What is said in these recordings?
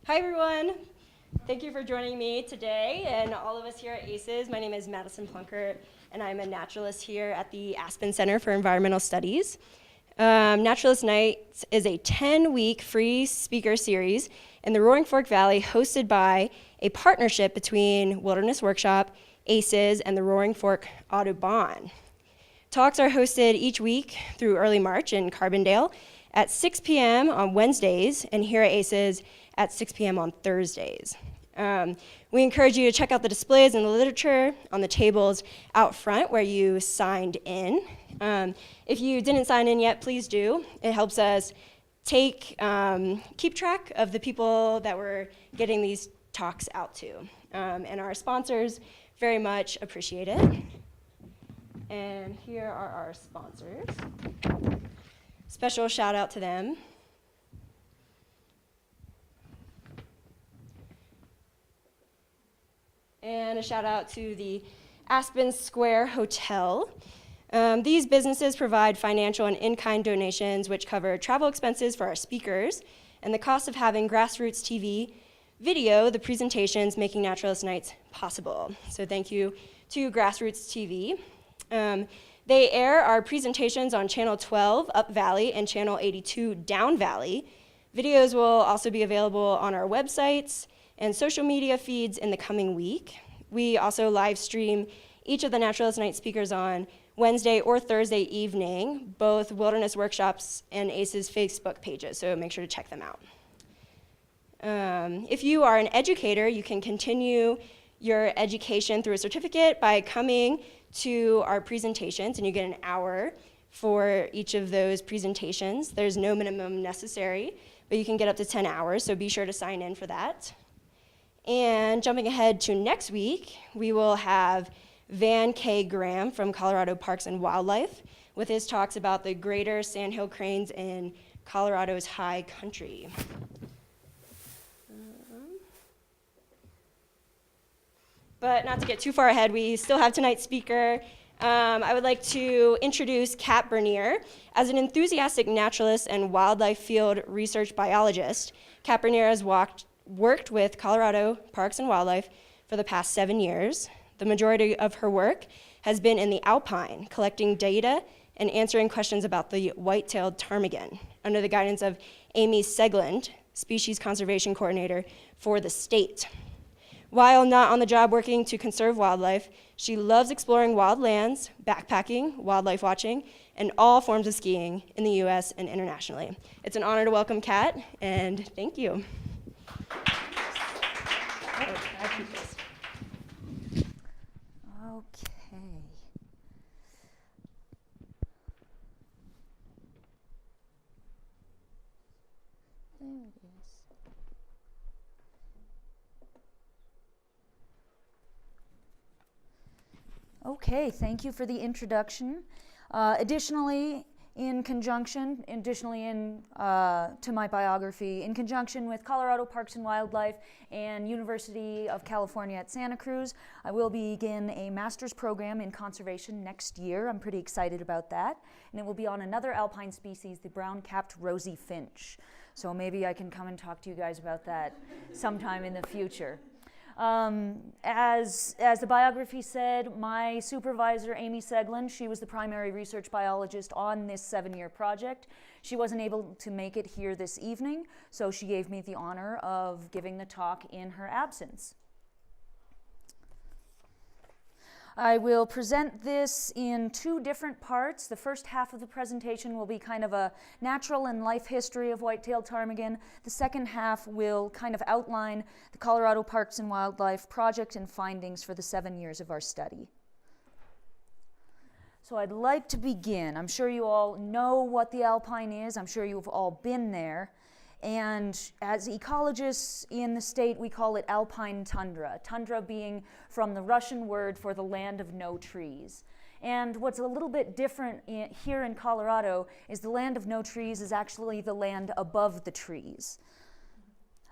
Hi everyone. Thank you for joining me today and all of us here at ACES. My name is Madison Plunkert and I'm a naturalist here at the Aspen Center for Environmental Studies. Naturalist Nights is a 10-week free speaker series in the Roaring Fork Valley hosted by a partnership between Wilderness Workshop, ACES, and the Roaring Fork Audubon. Talks are hosted each week through early March in Carbondale at 6 p.m. on Wednesdays and here at ACES at 6 p.m. on Thursdays. We encourage you to check out the displays and the literature on the tables out front where you signed in. If you didn't sign in yet, please do. It helps us keep track of the people that we're getting these talks out to. And our sponsors very much appreciate it. And here are our sponsors. Special shout out to them. And a shout out to the Aspen Square Hotel. These businesses provide financial and in-kind donations which cover travel expenses for our speakers and the cost of having Grassroots TV video the presentations making Naturalist Nights possible. So thank you to Grassroots TV. They air our presentations on Channel 12 Up Valley and Channel 82 Down Valley. Videos will also be available on our websites and social media feeds in the coming week. We also live stream each of the Naturalist Night speakers on Wednesday or Thursday evening, both Wilderness Workshops and ACES Facebook pages, so make sure to check them out. If you are an educator, you can continue your education through a certificate by coming to our presentations, and you get an hour for each of those presentations. There's no minimum necessary, but you can get up to 10 hours, so be sure to sign in for that. And jumping ahead to next week, we will have Van K. Graham from Colorado Parks and Wildlife with his talks about the greater sandhill cranes in Colorado's high country. But not to get too far ahead, we still have tonight's speaker. I would like to introduce Kat Bernier. As an enthusiastic naturalist and wildlife field research biologist, Kat Bernier has worked with Colorado Parks and Wildlife for the past 7 years. The majority of her work has been in the Alpine, collecting data and answering questions about the White-Tailed Ptarmigan under the guidance of Amy Seglund, Species Conservation Coordinator for the state. While not on the job working to conserve wildlife, she loves exploring wild lands, backpacking, wildlife watching, and all forms of skiing in the US and internationally. It's an honor to welcome Kat, and thank you. Okay. There it is. Okay, thank you for the introduction. Additionally, to my biography, in conjunction with Colorado Parks and Wildlife and University of California at Santa Cruz, I will begin a master's program in conservation next year. I'm pretty excited about that. And it will be on another alpine species, the brown-capped rosy finch. So maybe I can come and talk to you guys about that sometime in the future. As the biography said, my supervisor, Amy Seglund, she was the primary research biologist on this 7-year project. She wasn't able to make it here this evening, so she gave me the honor of giving the talk in her absence. I will present this in 2 different parts. The first half of the presentation will be kind of a natural and life history of white-tailed ptarmigan. The second half will kind of outline the Colorado Parks and Wildlife project and findings for the 7 years of our study. So I'd like to begin. I'm sure you all know what the Alpine is. I'm sure you've all been there. And as ecologists in the state, we call it Alpine tundra, tundra being from the Russian word for the land of no trees. And what's a little bit different here in Colorado is the land of no trees is actually the land above the trees.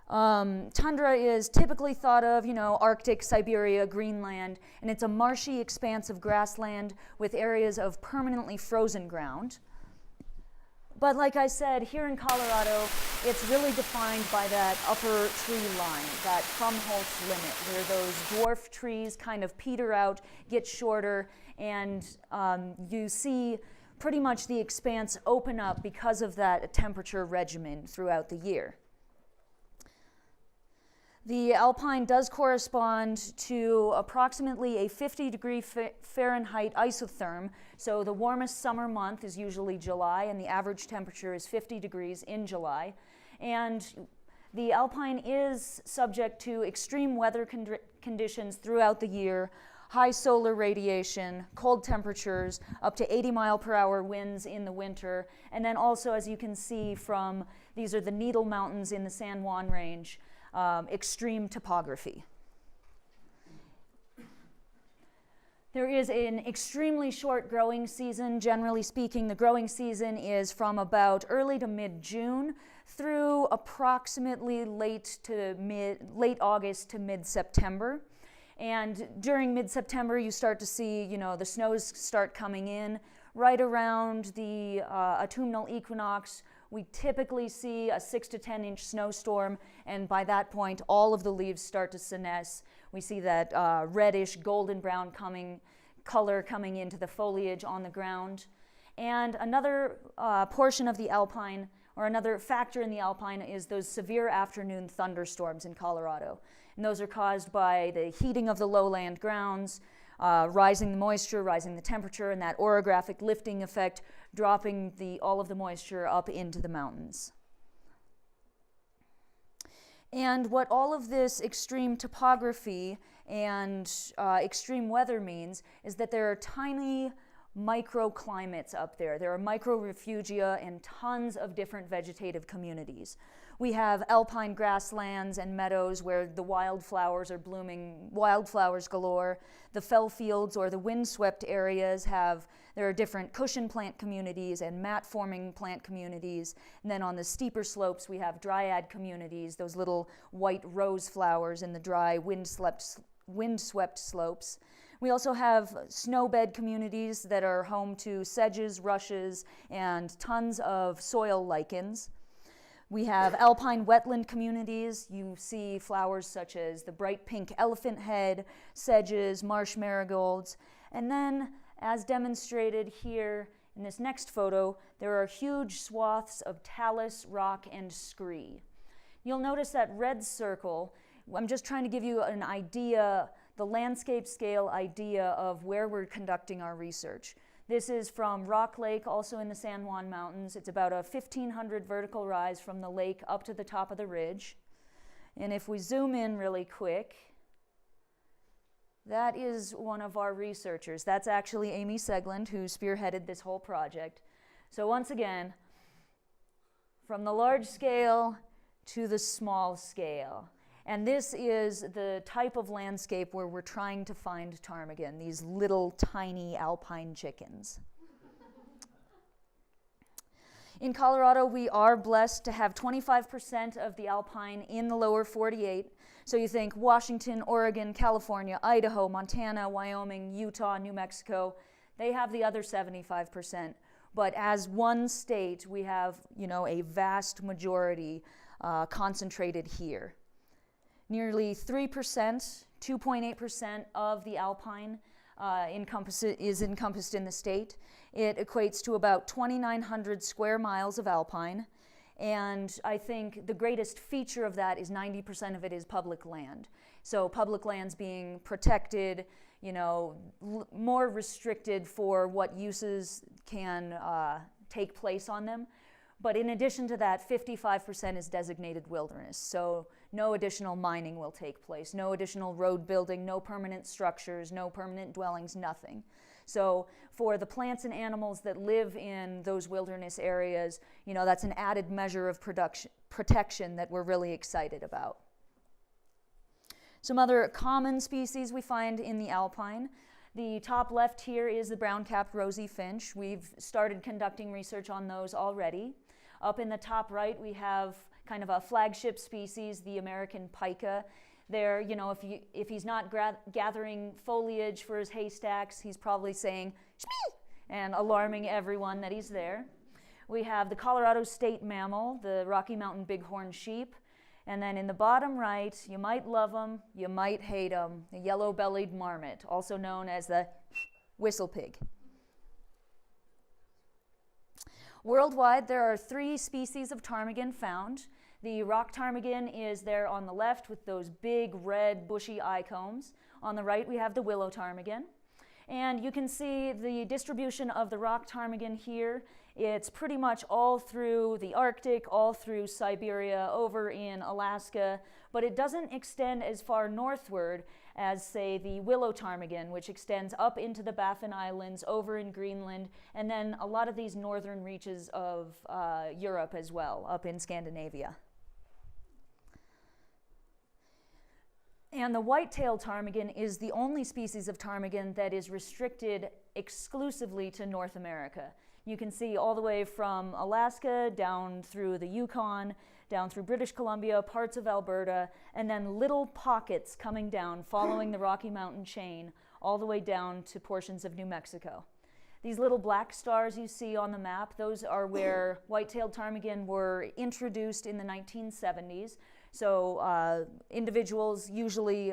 Tundra is typically thought of, Arctic, Siberia, Greenland, and it's a marshy expanse of grassland with areas of permanently frozen ground. But like I said, here in Colorado, it's really defined by that upper tree line, that Krummholz limit, where those dwarf trees kind of peter out, get shorter, and you see pretty much the expanse open up because of that temperature regimen throughout the year. The Alpine does correspond to approximately a 50-degree Fahrenheit isotherm. So the warmest summer month is usually July, and the average temperature is 50 degrees in July. And the Alpine is subject to extreme weather conditions throughout the year, high solar radiation, cold temperatures, up to 80-mile-per-hour winds in the winter, and then also, as you can see from, these are the Needle Mountains in the San Juan Range, extreme topography. There is an extremely short growing season. Generally speaking, the growing season is from about early to mid-June through approximately late August to mid-September. And during mid-September, you start to see, the snows start coming in. Right around the autumnal equinox, we typically see a 6 to 10 inch snowstorm, and by that point, all of the leaves start to senesce. We see that reddish golden brown color coming into the foliage on the ground. And another portion of the Alpine, or another factor in the Alpine, is those severe afternoon thunderstorms in Colorado. And those are caused by the heating of the lowland grounds, rising the moisture, rising the temperature, and that orographic lifting effect, dropping all of the moisture up into the mountains. And what all of this extreme topography and extreme weather means is that there are tiny microclimates up there. There are microrefugia and tons of different vegetative communities. We have alpine grasslands and meadows where the wildflowers are blooming, wildflowers galore. The fell fields or the windswept areas there are different cushion plant communities and mat-forming plant communities. And then on the steeper slopes, we have dryad communities, those little white rose flowers in the dry, windswept slopes. We also have snowbed communities that are home to sedges, rushes, and tons of soil lichens. We have alpine wetland communities. You see flowers such as the bright pink elephant head, sedges, marsh marigolds. And then, as demonstrated here in this next photo, there are huge swaths of talus, rock, and scree. You'll notice that red circle. I'm just trying to give you an idea, the landscape scale idea of where we're conducting our research. This is from Rock Lake, also in the San Juan Mountains. It's about a 1,500 vertical rise from the lake up to the top of the ridge. And if we zoom in really quick, that is one of our researchers. That's actually Amy Seglund, who spearheaded this whole project. So once again, from the large scale to the small scale. And this is the type of landscape where we're trying to find ptarmigan, these little tiny alpine chickens. In Colorado, we are blessed to have 25% of the alpine in the lower 48. So you think Washington, Oregon, California, Idaho, Montana, Wyoming, Utah, New Mexico, they have the other 75%. But as one state, we have, a vast majority concentrated here. Nearly 3%, 2.8% of the alpine is encompassed in the state. It equates to about 2,900 square miles of alpine. And I think the greatest feature of that is 90% of it is public land. So public lands being protected, more restricted for what uses can take place on them. But in addition to that, 55% is designated wilderness. So no additional mining will take place, no additional road building, no permanent structures, no permanent dwellings, nothing. So for the plants and animals that live in those wilderness areas, that's an added measure of protection that we're really excited about. Some other common species we find in the alpine. The top left here is the brown-capped rosy finch. We've started conducting research on those already. Up in the top right, we have kind of a flagship species, the American pika. There, if he's not gathering foliage for his haystacks, he's probably saying, "Shmee!" and alarming everyone that he's there. we have the Colorado state mammal, the Rocky Mountain bighorn sheep. And then in the bottom right, you might love them, you might hate them, the yellow-bellied marmot, also known as the whistle pig. Worldwide, there are 3 species of ptarmigan found. The rock ptarmigan is there on the left with those big red bushy eye combs. On the right, we have the willow ptarmigan. And you can see the distribution of the rock ptarmigan here. It's pretty much all through the Arctic, all through Siberia, over in Alaska, but it doesn't extend as far northward as, say, the willow ptarmigan, which extends up into the Baffin Islands, over in Greenland, and then a lot of these northern reaches of Europe as well, up in Scandinavia. And the white-tailed ptarmigan is the only species of ptarmigan that is restricted exclusively to North America. You can see all the way from Alaska down through the Yukon, down through British Columbia, parts of Alberta, and then little pockets coming down following the Rocky Mountain chain all the way down to portions of New Mexico. These little black stars you see on the map, those are where white-tailed ptarmigan were introduced in the 1970s. So individuals, usually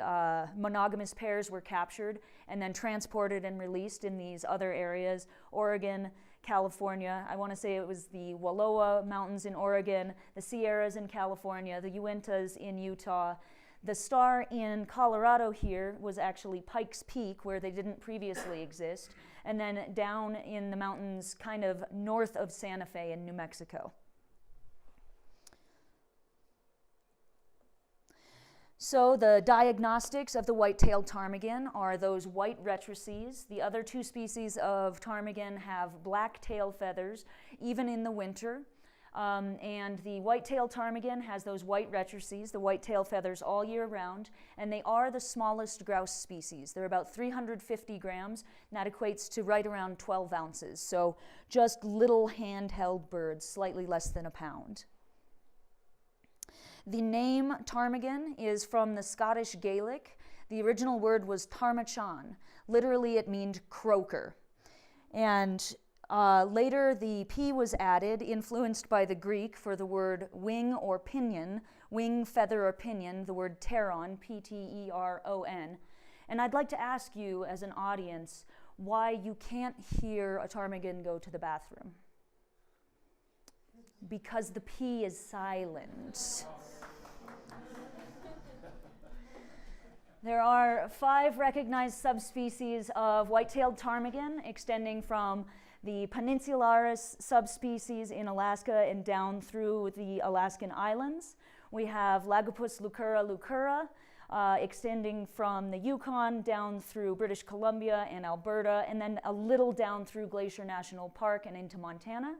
monogamous pairs, were captured and then transported and released in these other areas. Oregon, California, I want to say it was the Willow Mountains in Oregon, the Sierras in California, the Uintas in Utah. The star in Colorado here was actually Pikes Peak, where they didn't previously exist, and then down in the mountains kind of north of Santa Fe in New Mexico. So the diagnostics of the white-tailed ptarmigan are those white rectrices. The other 2 species of ptarmigan have black tail feathers, even in the winter. And the white-tailed ptarmigan has those white rectrices, the white tail feathers, all year round, and they are the smallest grouse species. They're about 350 grams, and that equates to right around 12 ounces. So just little handheld birds, slightly less than a pound. The name ptarmigan is from the Scottish Gaelic. The original word was tarmachan. Literally, it meant croaker. And later, the P was added, influenced by the Greek for the word wing or pinion, wing, feather, or pinion, the word pteron, P-T-E-R-O-N. And I'd like to ask you, as an audience, why you can't hear a ptarmigan go to the bathroom. Because the P is silent. There are 5 recognized subspecies of white-tailed ptarmigan, extending from the Peninsularis subspecies in Alaska and down through the Alaskan islands. We have Lagopus lucura, extending from the Yukon down through British Columbia and Alberta, and then a little down through Glacier National Park and into Montana.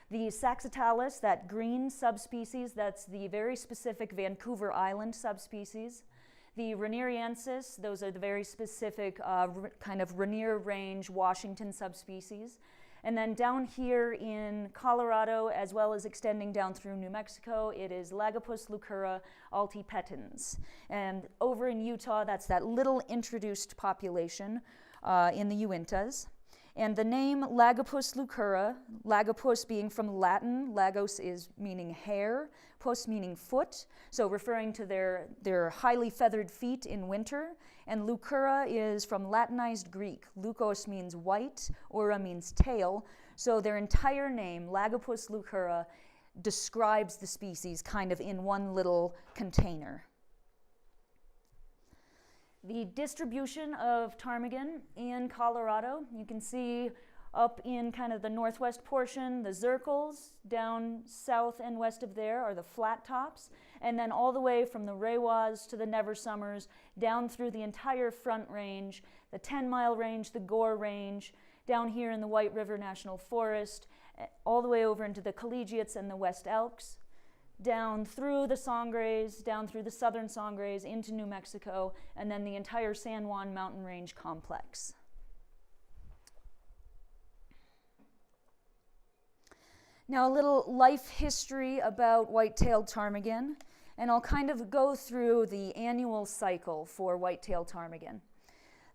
The Saxatilis, that green subspecies, that's the very specific Vancouver Island subspecies. The Rainieriensis, those are the very specific kind of Rainier Range Washington subspecies. And then down here in Colorado, as well as extending down through New Mexico, it is Lagopus lucura altipetens. And over in Utah, that's that little introduced population in the Uintas. And the name Lagopus lucura, Lagopus being from Latin, lagos is meaning hair, pus meaning foot, so referring to their highly feathered feet in winter. And lucura is from Latinized Greek. Lukos means white, ura means tail, so their entire name, Lagopus lucura, describes the species kind of in one little container. The distribution of ptarmigan in Colorado, you can see up in kind of the northwest portion, the zircles. Down south and west of there are the flat tops, and then all the way from the Rewas to the Neversummers, down through the entire Front Range, the 10-mile range, the Gore Range, down here in the White River National Forest, all the way over into the Collegiates and the West Elks, down through the Sangres, down through the southern Sangres into New Mexico, and then the entire San Juan Mountain Range complex. Now a little life history about white-tailed ptarmigan, and I'll kind of go through the annual cycle for white-tailed ptarmigan.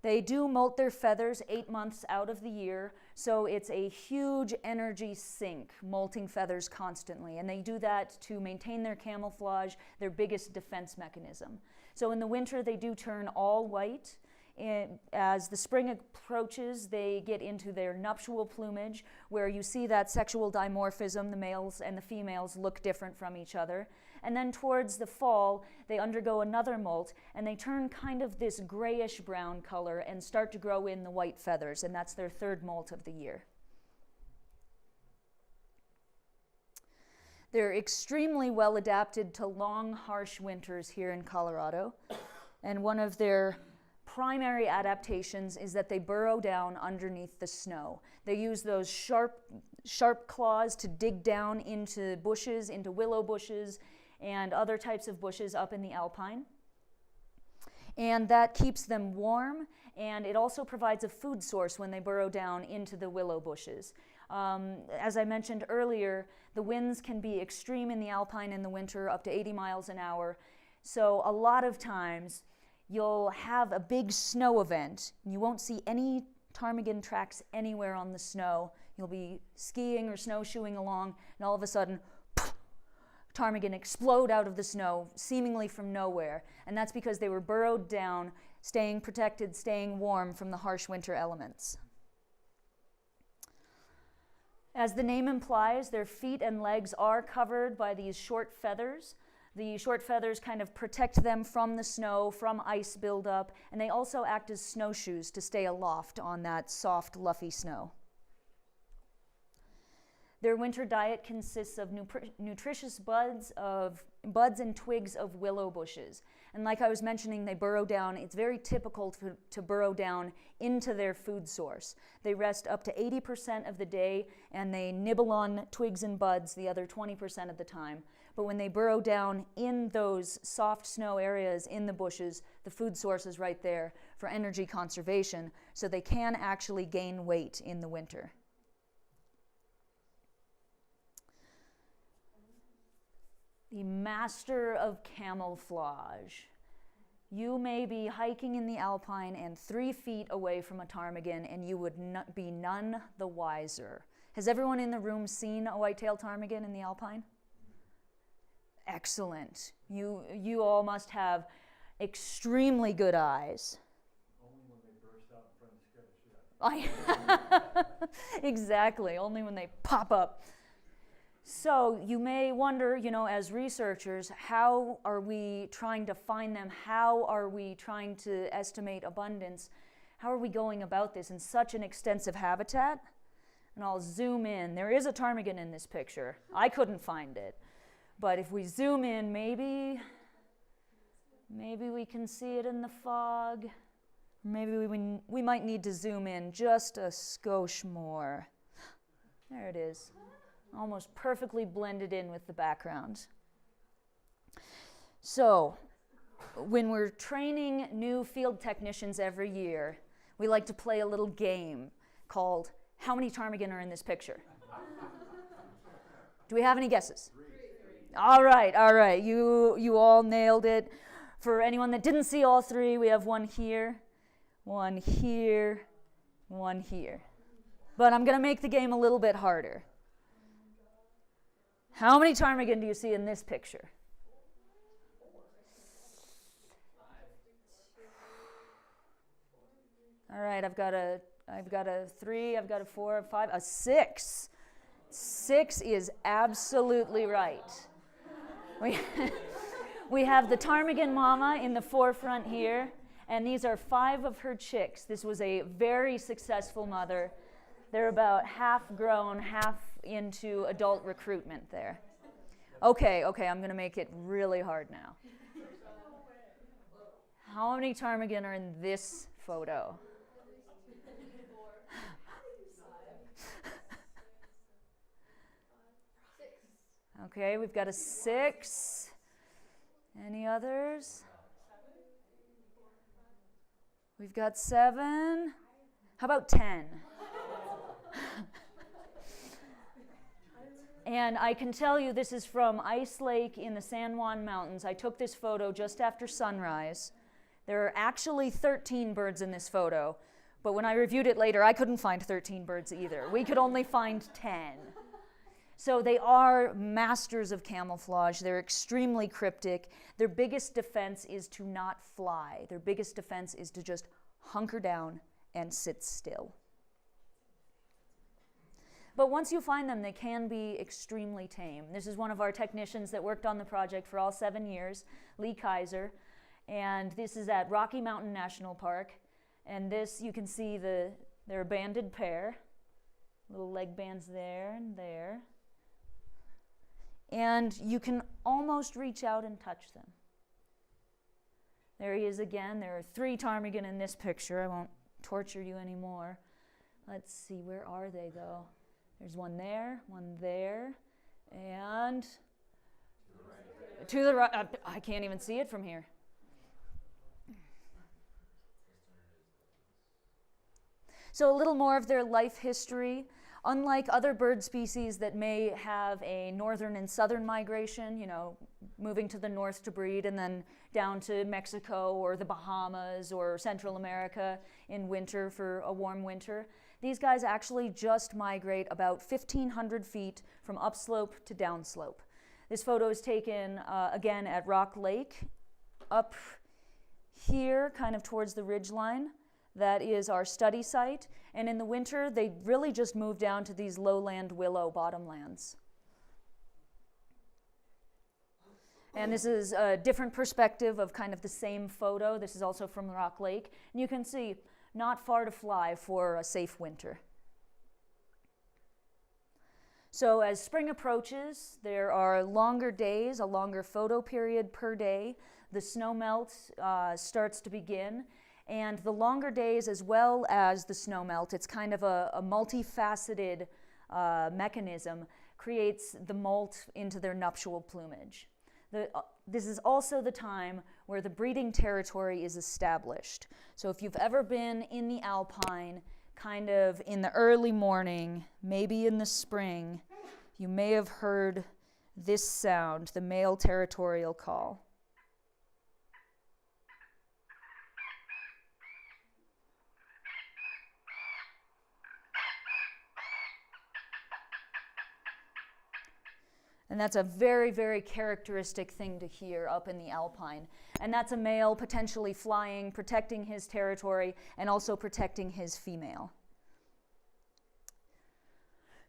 They do molt their feathers 8 months out of the year, so it's a huge energy sink, molting feathers constantly. And they do that to maintain their camouflage, their biggest defense mechanism. So in the winter, they do turn all white. And as the spring approaches, they get into their nuptial plumage, where you see that sexual dimorphism, the males and the females look different from each other. And then towards the fall, they undergo another molt, and they turn kind of this grayish-brown color and start to grow in the white feathers, and that's their third molt of the year. They're extremely well adapted to long, harsh winters here in Colorado, and one of their primary adaptations is that they burrow down underneath the snow. They use those sharp claws to dig down into bushes, into willow bushes, and other types of bushes up in the Alpine. And that keeps them warm, and it also provides a food source when they burrow down into the willow bushes. As I mentioned earlier, the winds can be extreme in the Alpine in the winter, up to 80 miles an hour. So a lot of times you'll have a big snow event, and you won't see any ptarmigan tracks anywhere on the snow. You'll be skiing or snowshoeing along, and all of a sudden, ptarmigan explode out of the snow, seemingly from nowhere. And that's because they were burrowed down, staying protected, staying warm from the harsh winter elements. As the name implies, their feet and legs are covered by these short feathers. The short feathers kind of protect them from the snow, from ice buildup, and they also act as snowshoes to stay aloft on that soft, luffy snow. Their winter diet consists of nutritious buds and twigs of willow bushes. And like I was mentioning, they burrow down. It's very typical to burrow down into their food source. They rest up to 80% of the day, and they nibble on twigs and buds the other 20% of the time. But when they burrow down in those soft snow areas in the bushes, the food source is right there for energy conservation, so they can actually gain weight in the winter. The master of camouflage. You may be hiking in the Alpine and 3 feet away from a ptarmigan, and you would be none the wiser. Has everyone in the room seen a white-tailed ptarmigan in the Alpine? Excellent. You all must have extremely good eyes. Only when they burst out in front of the scare. Exactly, only when they pop up. So you may wonder, as researchers, how are we trying to find them? How are we trying to estimate abundance? How are we going about this in such an extensive habitat? And I'll zoom in. There is a ptarmigan in this picture. I couldn't find it. But if we zoom in, maybe we can see it in the fog. Maybe we might need to zoom in just a skosh more. There it is. Almost perfectly blended in with the background. So, when we're training new field technicians every year, we like to play a little game called How Many Ptarmigan Are in This Picture? Do we have any guesses? 3. All right. You all nailed it. For anyone that didn't see all 3, we have one here, one here, one here. But I'm going to make the game a little bit harder. How many ptarmigan do you see in this picture? 4. All right, I've got a 3, I've got a 4, a 5, a 6. 6 is absolutely right. We have the ptarmigan mama in the forefront here, and these are 5 of her chicks. This was a very successful mother. They're about half grown, half into adult recruitment there. Okay, I'm going to make it really hard now. How many ptarmigan are in this photo? 6. Okay, we've got a 6. Any others? We've got 7. How about 10? And I can tell you this is from Ice Lake in the San Juan Mountains. I took this photo just after sunrise. There are actually 13 birds in this photo, but when I reviewed it later, I couldn't find 13 birds either. We could only find 10. So they are masters of camouflage. They're extremely cryptic. Their biggest defense is to not fly. Their biggest defense is to just hunker down and sit still. But once you find them, they can be extremely tame. This is one of our technicians that worked on the project for all 7 years, Lee Kaiser. And this is at Rocky Mountain National Park. And this, you can see their banded pair. Little leg bands there and there. And you can almost reach out and touch them. There he is again. There are 3 ptarmigan in this picture. I won't torture you anymore. Let's see, where are they though? There's one there, and to the right. I can't even see it from here. So a little more of their life history. Unlike other bird species that may have a northern and southern migration, you know, moving to the north to breed and then down to Mexico or the Bahamas or Central America in winter for a warm winter, these guys actually just migrate about 1,500 feet from upslope to downslope. This photo is taken again at Rock Lake, up here, kind of towards the ridgeline. That is our study site. And in the winter, they really just move down to these lowland willow bottomlands. And this is a different perspective of kind of the same photo. This is also from Rock Lake. And you can see not far to fly for a safe winter. So as spring approaches, there are longer days, a longer photo period per day. The snow melt starts to begin. And the longer days as well as the snow melt, it's kind of a multifaceted mechanism, creates the molt into their nuptial plumage. This is also the time where the breeding territory is established. So if you've ever been in the Alpine, kind of in the early morning, maybe in the spring, you may have heard this sound, the male territorial call. And that's a very, very characteristic thing to hear up in the Alpine. And that's a male potentially flying, protecting his territory, and also protecting his female.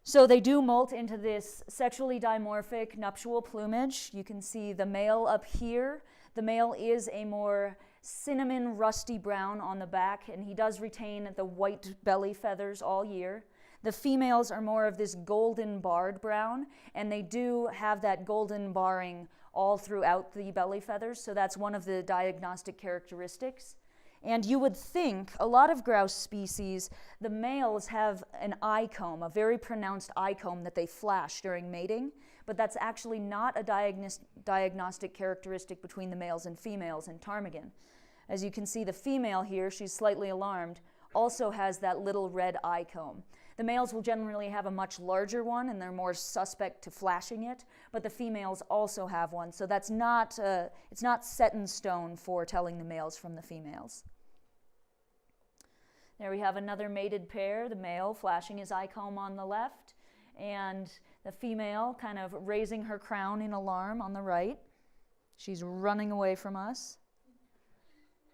So they do molt into this sexually dimorphic nuptial plumage. You can see the male up here. The male is a more cinnamon rusty brown on the back, and he does retain the white belly feathers all year. The females are more of this golden barred brown, and they do have that golden barring all throughout the belly feathers, so that's one of the diagnostic characteristics. And you would think, a lot of grouse species, the males have an eye comb, a very pronounced eye comb that they flash during mating, but that's actually not a diagnostic characteristic between the males and females in ptarmigan. As you can see, the female here, she's slightly alarmed, also has that little red eye comb. The males will generally have a much larger one, and they're more suspect to flashing it, but the females also have one, so that's not, it's not set in stone for telling the males from the females. There we have another mated pair, the male flashing his eye comb on the left, and the female kind of raising her crown in alarm on the right. She's running away from us.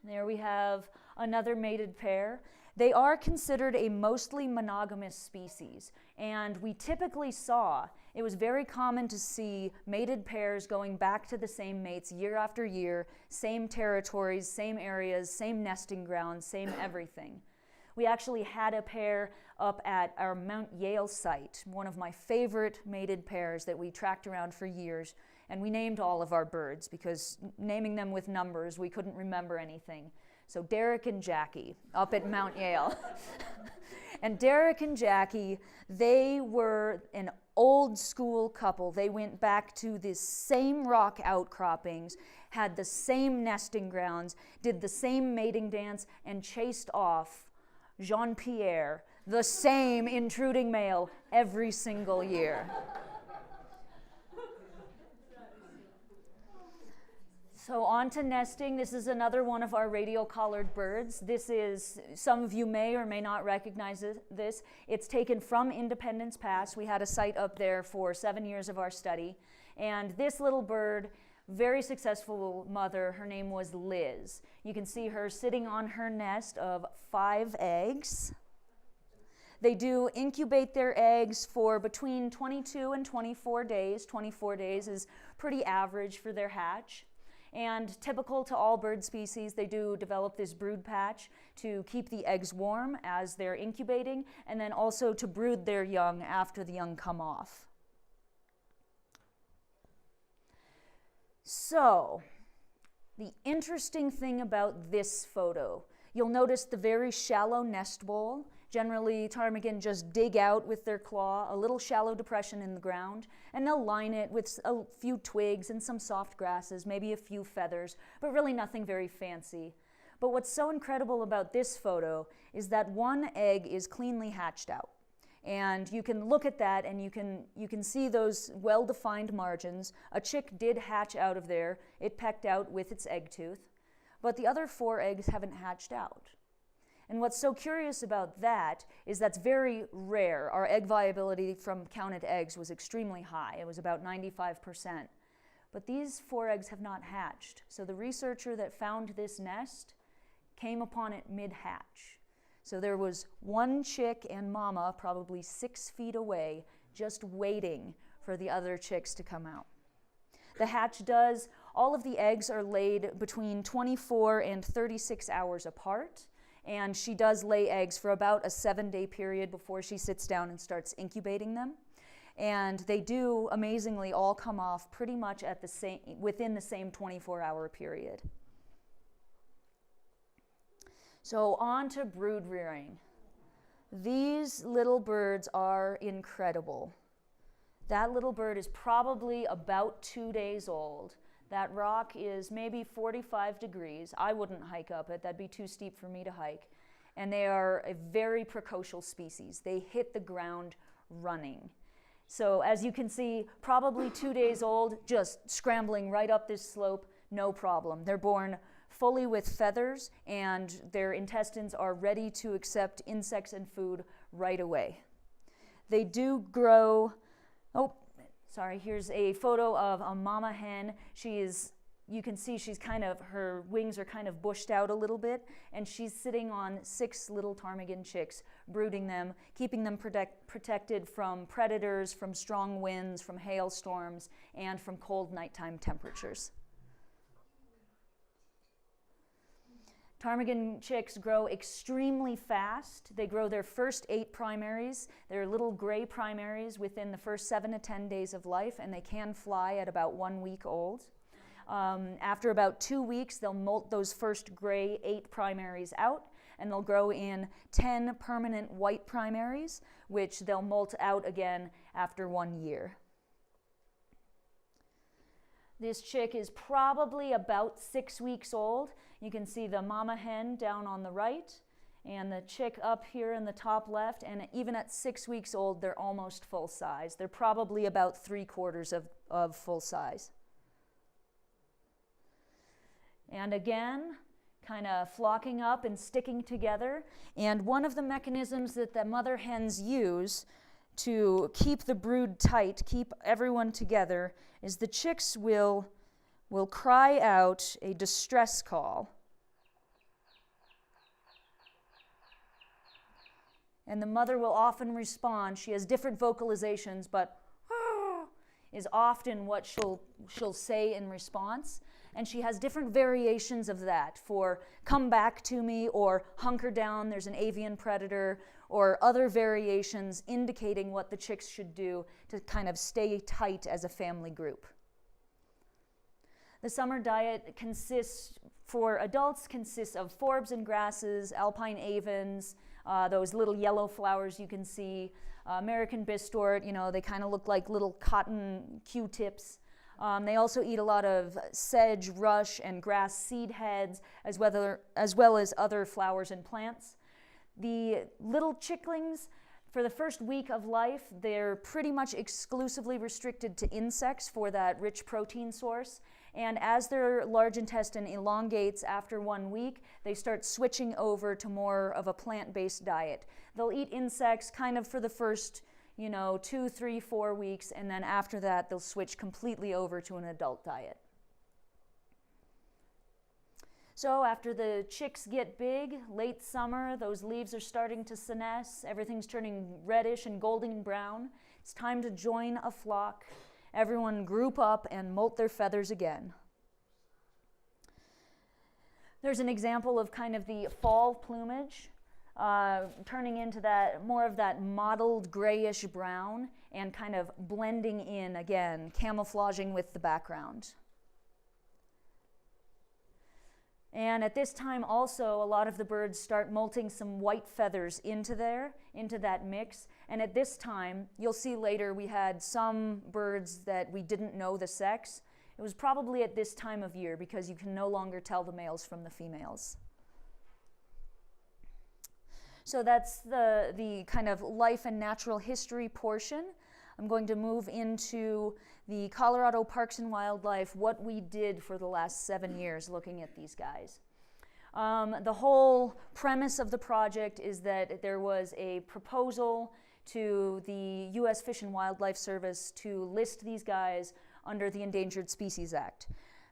There we have another mated pair. They are considered a mostly monogamous species, and we typically saw, it was very common to see mated pairs going back to the same mates year after year, same territories, same areas, same nesting grounds, same everything. We actually had a pair up at our Mount Yale site, one of my favorite mated pairs that we tracked around for years, and we named all of our birds because naming them with numbers, we couldn't remember anything. So Derek and Jackie up at Mount Yale. And Derek and Jackie, they were an old school couple. They went back to the same rock outcroppings, had the same nesting grounds, did the same mating dance, and chased off Jean-Pierre, the same intruding male, every single year. So on to nesting. This is another one of our radio-collared birds. This is, some of you may or may not recognize this. It's taken from Independence Pass. We had a site up there for 7 years of our study. And this little bird, very successful mother, her name was Liz. You can see her sitting on her nest of 5 eggs. They do incubate their eggs for between 22 and 24 days. 24 days is pretty average for their hatch. And typical to all bird species, they do develop this brood patch to keep the eggs warm as they're incubating, and then also to brood their young after the young come off. So, the interesting thing about this photo, you'll notice the very shallow nest bowl. Generally, ptarmigan just dig out with their claw a little shallow depression in the ground, and they'll line it with a few twigs and some soft grasses, maybe a few feathers, but really nothing very fancy. But what's so incredible about this photo is that one egg is cleanly hatched out. And you can look at that and you can see those well-defined margins. A chick did hatch out of there. It pecked out with its egg tooth. But the other 4 eggs haven't hatched out. And what's so curious about that is that's very rare. Our egg viability from counted eggs was extremely high. It was about 95%. But these 4 eggs have not hatched. So the researcher that found this nest came upon it mid-hatch. So there was one chick and mama probably 6 feet away just waiting for the other chicks to come out. The hatch does, all of the eggs are laid between 24 and 36 hours apart. And she does lay eggs for about a 7-day period before she sits down and starts incubating them. And they do amazingly all come off pretty much at within the same 24-hour period. So on to brood rearing. These little birds are incredible. That little bird is probably about 2 days old. That rock is maybe 45 degrees. I wouldn't hike up it. That'd be too steep for me to hike. And they are a very precocial species. They hit the ground running. So as you can see, probably 2 days old, just scrambling right up this slope, no problem. They're born fully with feathers, and their intestines are ready to accept insects and food right away. They do grow, here's a photo of a mama hen. You can see her wings are kind of bushed out a little bit, and she's sitting on 6 little ptarmigan chicks, brooding them, keeping them protected from predators, from strong winds, from hailstorms, and from cold nighttime temperatures. Ptarmigan chicks grow extremely fast. They grow their first 8 primaries. They're little gray primaries within the first 7 to 10 days of life, and they can fly at about 1 week old. After about 2 weeks, they'll molt those first gray 8 primaries out, and they'll grow in 10 permanent white primaries, which they'll molt out again after 1 year. This chick is probably about 6 weeks old. You can see the mama hen down on the right and the chick up here in the top left, and even at 6 weeks old, they're almost full size. They're probably about 3/4 of full size. And again, kind of flocking up and sticking together. And one of the mechanisms that the mother hens use to keep the brood tight, keep everyone together, is the chicks will cry out a distress call. And the mother will often respond. She has different vocalizations, but is often what she'll say in response. And she has different variations of that for come back to me or hunker down, there's an avian predator, or other variations indicating what the chicks should do to kind of stay tight as a family group. The summer diet for adults consists of forbs and grasses, alpine avens, those little yellow flowers you can see, American bistort, they kind of look like little cotton Q-tips. They also eat a lot of sedge, rush, and grass seed heads, as well as other flowers and plants. The little chicklings, for the first week of life, they're pretty much exclusively restricted to insects for that rich protein source. And as their large intestine elongates after 1 week, they start switching over to more of a plant-based diet. They'll eat insects kind of for the first 2, 3, 4 weeks, and then after that they'll switch completely over to an adult diet. So after the chicks get big, late summer, those leaves are starting to senesce, everything's turning reddish and golden brown. It's time to join a flock. Everyone group up and molt their feathers again. There's an example of kind of the fall plumage, turning into that more of that mottled grayish brown and kind of blending in again, camouflaging with the background. And at this time also, a lot of the birds start molting some white feathers into that mix. And at this time, you'll see later we had some birds that we didn't know the sex. It was probably at this time of year because you can no longer tell the males from the females. So that's the kind of life and natural history portion. I'm going to move into the Colorado Parks and Wildlife, what we did for the last 7 years looking at these guys. The whole premise of the project is that there was a proposal to the U.S. Fish and Wildlife Service to list these guys under the Endangered Species Act.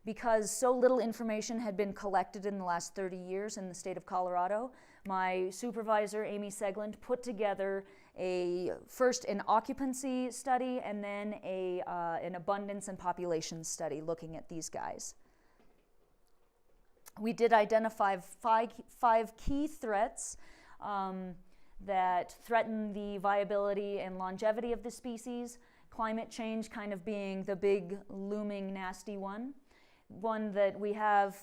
Because so little information had been collected in the last 30 years in the state of Colorado, my supervisor, Amy Seglund, put together first an occupancy study and then an abundance and population study looking at these guys. We did identify five key threats that threaten the viability and longevity of the species, climate change kind of being the big looming nasty one that we have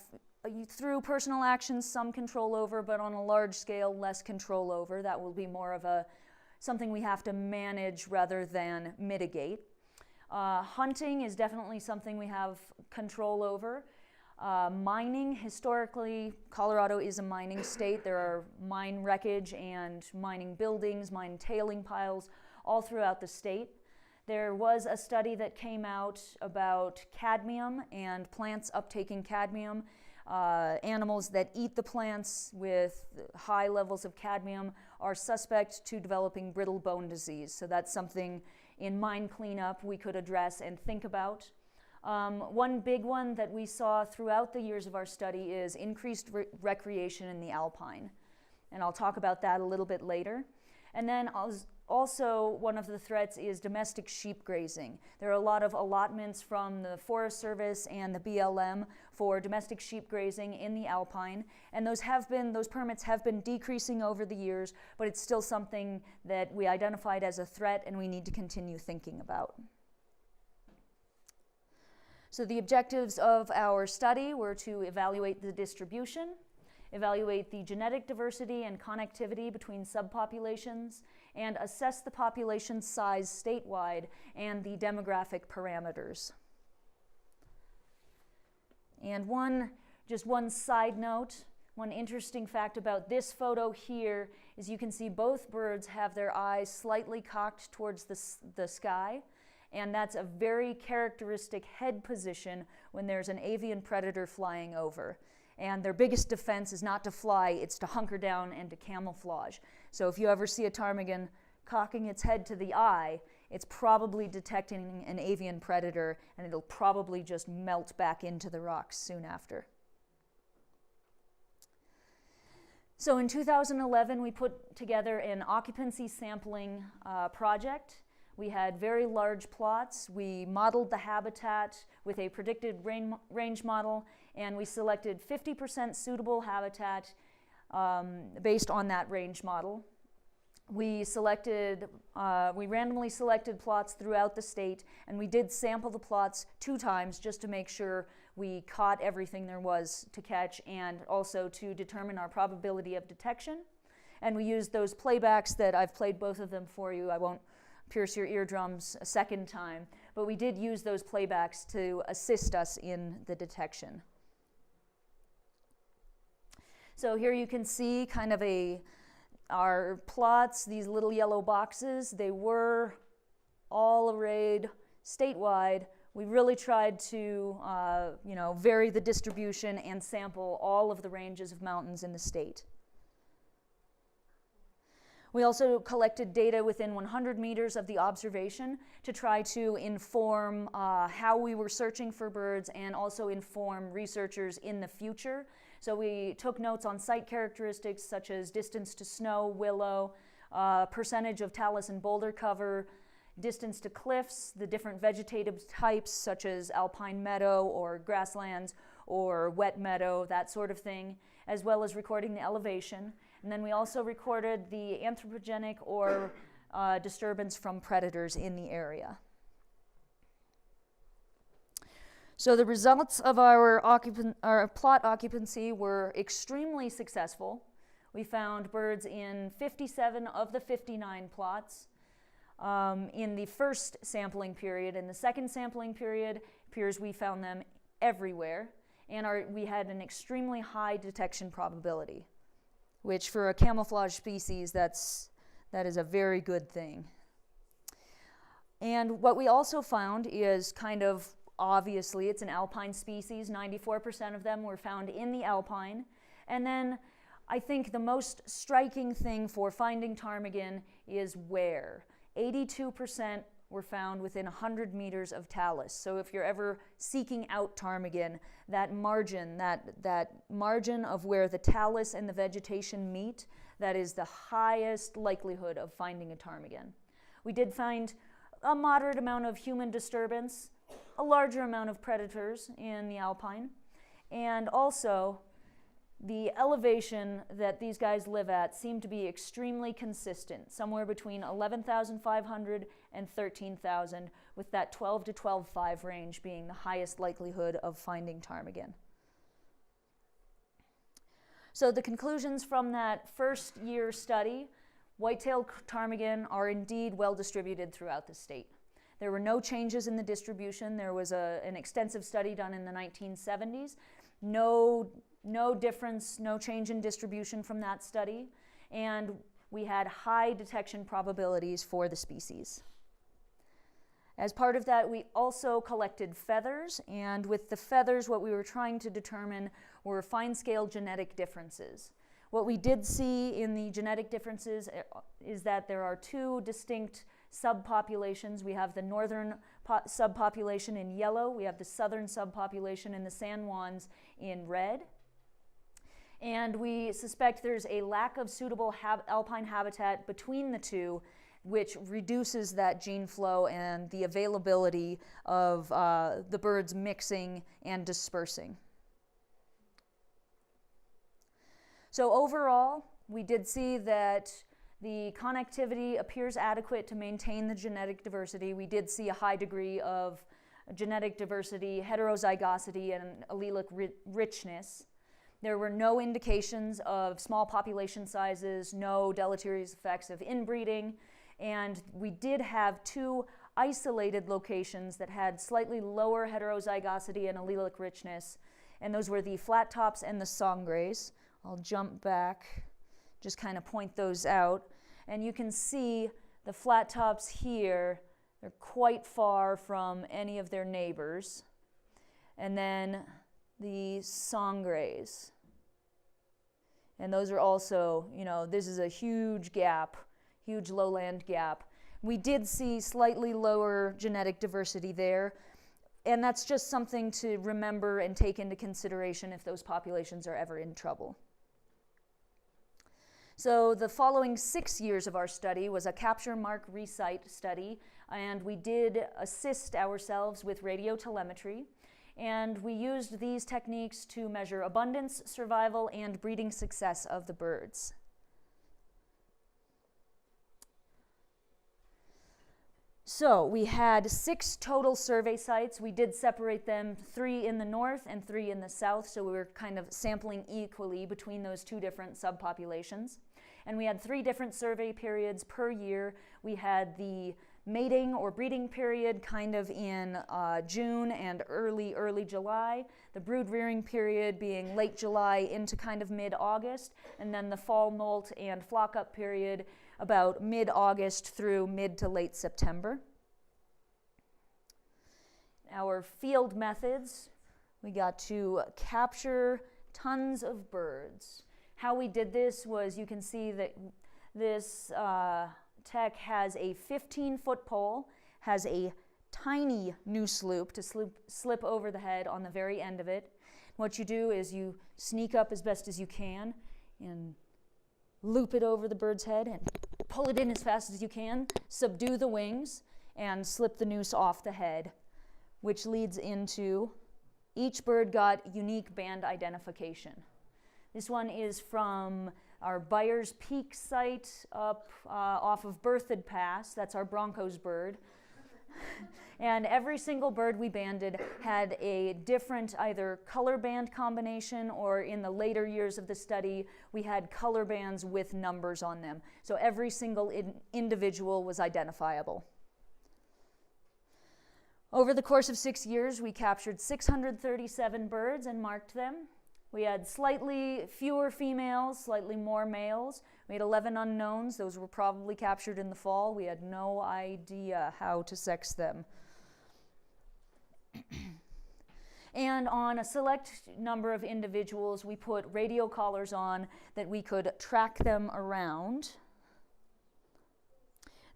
through personal actions some control over, but on a large scale less control over. That will be more of something we have to manage rather than mitigate. Hunting is definitely something we have control over. Mining, historically, Colorado is a mining state. There are mine wreckage and mining buildings, mine tailing piles all throughout the state. There was a study that came out about cadmium and plants uptaking cadmium. Animals that eat the plants with high levels of cadmium are suspect to developing brittle bone disease. So that's something in mine cleanup we could address and think about. One big one that we saw throughout the years of our study is increased recreation in the Alpine. And I'll talk about that a little bit later. And then also one of the threats is domestic sheep grazing. There are a lot of allotments from the Forest Service and the BLM for domestic sheep grazing in the Alpine, and those permits have been decreasing over the years, but it's still something that we identified as a threat and we need to continue thinking about. So the objectives of our study were to evaluate the distribution, evaluate the genetic diversity and connectivity between subpopulations, and assess the population size statewide and the demographic parameters. And just one side note, one interesting fact about this photo here is you can see both birds have their eyes slightly cocked towards the sky, and that's a very characteristic head position when there's an avian predator flying over. And their biggest defense is not to fly, it's to hunker down and to camouflage. So if you ever see a ptarmigan cocking its head to the eye, it's probably detecting an avian predator, and it'll probably just melt back into the rocks soon after. So in 2011, we put together an occupancy sampling project. We had very large plots. We modeled the habitat with a predicted range model, and we selected 50% suitable habitat based on that range model. We randomly selected plots throughout the state, and we did sample the plots 2 times just to make sure we caught everything there was to catch, and also to determine our probability of detection. And we used those playbacks that I've played both of them for you. I won't pierce your eardrums a second time, but we did use those playbacks to assist us in the detection. So here you can see kind of our plots, these little yellow boxes. They were all arrayed statewide we really tried to vary the distribution and sample all of the ranges of mountains in the state. We also collected data within 100 meters of the observation to try to inform how we were searching for birds and also inform researchers in the future. So we took notes on site characteristics such as distance to snow, willow, percentage of talus and boulder cover, distance to cliffs, the different vegetative types such as alpine meadow or grasslands or wet meadow, that sort of thing, as well as recording the elevation. And then we also recorded the anthropogenic or disturbance from predators in the area. So the results of our plot occupancy were extremely successful. We found birds in 57 of the 59 plots in the first sampling period. In the second sampling period, it appears we found them everywhere, and we had an extremely high detection probability, which for a camouflage species, that is a very good thing. And what we also found is kind of obviously it's an alpine species. 94% of them were found in the alpine. And then I think the most striking thing for finding ptarmigan is where. 82% were found within 100 meters of talus. So if you're ever seeking out ptarmigan, that margin of where the talus and the vegetation meet, that is the highest likelihood of finding a ptarmigan. We did find a moderate amount of human disturbance, a larger amount of predators in the alpine, and also the elevation that these guys live at seemed to be extremely consistent, somewhere between 11,500 and 13,000, with that 12 to 12.5 range being the highest likelihood of finding ptarmigan. So the conclusions from that first year study, white-tailed ptarmigan are indeed well distributed throughout the state. There were no changes in the distribution. There was an extensive study done in the 1970s. No difference, no change in distribution from that study, and we had high detection probabilities for the species. As part of that, we also collected feathers, and with the feathers, what we were trying to determine were fine-scale genetic differences. What we did see in the genetic differences is that there are two distinct subpopulations. We have the northern subpopulation in yellow, we have the southern subpopulation in the San Juans in red. And we suspect there's a lack of suitable alpine habitat between the two, which reduces that gene flow and the availability of the birds mixing and dispersing. So overall, we did see that the connectivity appears adequate to maintain the genetic diversity. We did see a high degree of genetic diversity, heterozygosity, and allelic richness. There were no indications of small population sizes, no deleterious effects of inbreeding, and we did have two isolated locations that had slightly lower heterozygosity and allelic richness, and those were the flat tops and the songgrays. I'll jump back, just kind of point those out, and you can see the flat tops here, they're quite far from any of their neighbors, and then the songgrays. And those are also, this is a huge gap, huge lowland gap. We did see slightly lower genetic diversity there, and that's just something to remember and take into consideration if those populations are ever in trouble. So the following 6 years of our study was a capture, mark, recite study, and we did assist ourselves with radio telemetry. And we used these techniques to measure abundance, survival, and breeding success of the birds. So we had 6 total survey sites. We did separate them, 3 in the north and 3 in the south, so we were kind of sampling equally between those two different subpopulations. And we had 3 different survey periods per year. We had the mating or breeding period kind of in June and early July, the brood rearing period being late July into kind of mid-August, and then the fall molt and flock up period about mid-August through mid to late September. our field methods, we got to capture tons of birds. How we did this was, you can see that this tech has a 15-foot pole, has a tiny noose loop to slip over the head on the very end of it. What you do is you sneak up as best as you can and loop it over the bird's head and pull it in as fast as you can, subdue the wings, and slip the noose off the head, which leads into each bird got unique band identification. This one is from our Byers Peak site up off of Berthoud Pass. That's our Broncos bird. And every single bird we banded had a different either color band combination, or in the later years of the study, we had color bands with numbers on them. So every single individual was identifiable. Over the course of 6 years, we captured 637 birds and marked them. We had slightly fewer females, slightly more males. We had 11 unknowns. Those were probably captured in the fall. We had no idea how to sex them. And on a select number of individuals, we put radio collars on that we could track them around.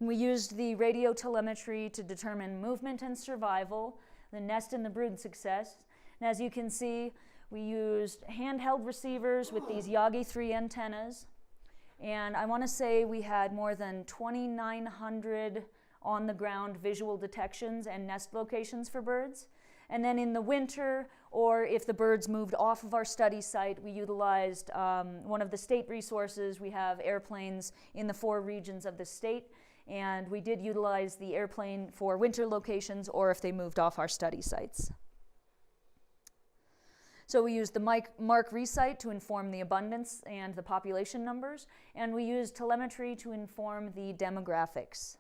And we used the radio telemetry to determine movement and survival, the nest and the brood success. And as you can see, we used handheld receivers with these Yagi 3 antennas. And I want to say we had more than 2,900 on-the-ground visual detections and nest locations for birds. And then in the winter, or if the birds moved off of our study site, we utilized one of the state resources. We have airplanes in the 4 regions of the state, and we did utilize the airplane for winter locations or if they moved off our study sites. So we used the Mark Resite to inform the abundance and the population numbers, and we used telemetry to inform the demographics.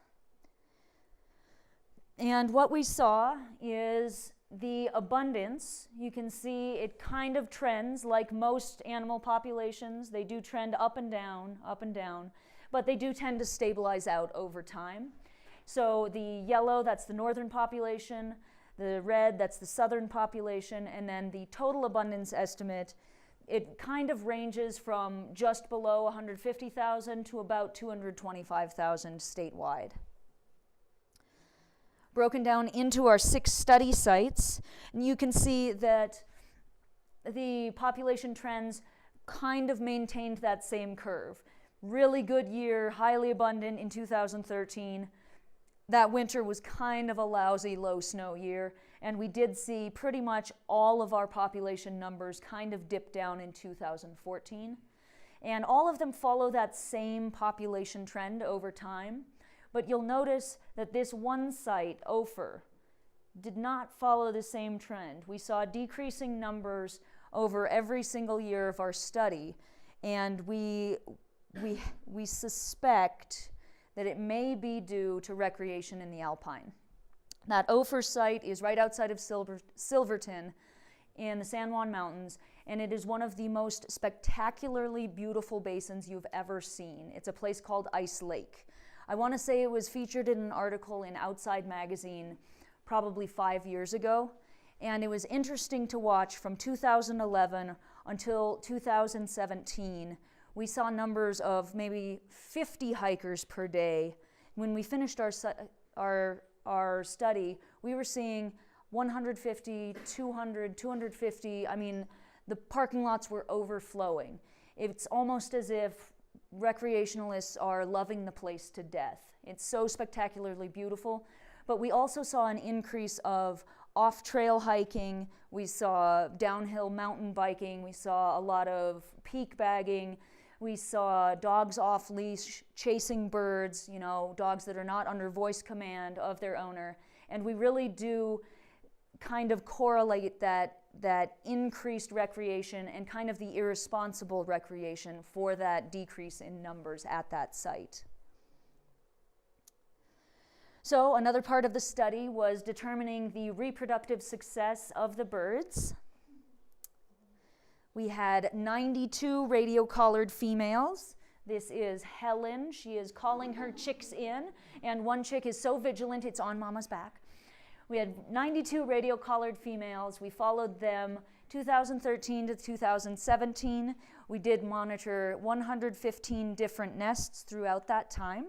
And what we saw is the abundance. You can see it kind of trends like most animal populations. They do trend up and down, but they do tend to stabilize out over time. So the yellow, that's the northern population. The red, that's the southern population, and then the total abundance estimate, it kind of ranges from just below 150,000 to about 225,000 statewide. Broken down into our 6 study sites, and you can see that the population trends kind of maintained that same curve. Really good year, highly abundant in 2013. That winter was kind of a lousy low snow year, and we did see pretty much all of our population numbers kind of dip down in 2014. And all of them follow that same population trend over time, but you'll notice that this one site, Ophir, did not follow the same trend. We saw decreasing numbers over every single year of our study, and we suspect that it may be due to recreation in the Alpine. That Ophir site is right outside of Silverton in the San Juan Mountains, and it is one of the most spectacularly beautiful basins you've ever seen. It's a place called Ice Lake. I want to say it was featured in an article in Outside Magazine probably 5 years ago, and it was interesting to watch from 2011 until 2017. We saw numbers of maybe 50 hikers per day. When we finished our study, we were seeing 150, 200, 250. I mean, the parking lots were overflowing. It's almost as if recreationalists are loving the place to death. It's so spectacularly beautiful. But we also saw an increase of off-trail hiking. We saw downhill mountain biking. We saw a lot of peak bagging. We saw dogs off leash chasing birds, you know, dogs that are not under voice command of their owner. And we really do kind of correlate that increased recreation and kind of the irresponsible recreation for that decrease in numbers at that site. So another part of the study was determining the reproductive success of the birds. We had 92 radio-collared females. This is Helen. She is calling her chicks in, and one chick is so vigilant it's on mama's back. We had 92 radio-collared females. We followed them 2013 to 2017. We did monitor 115 different nests throughout that time.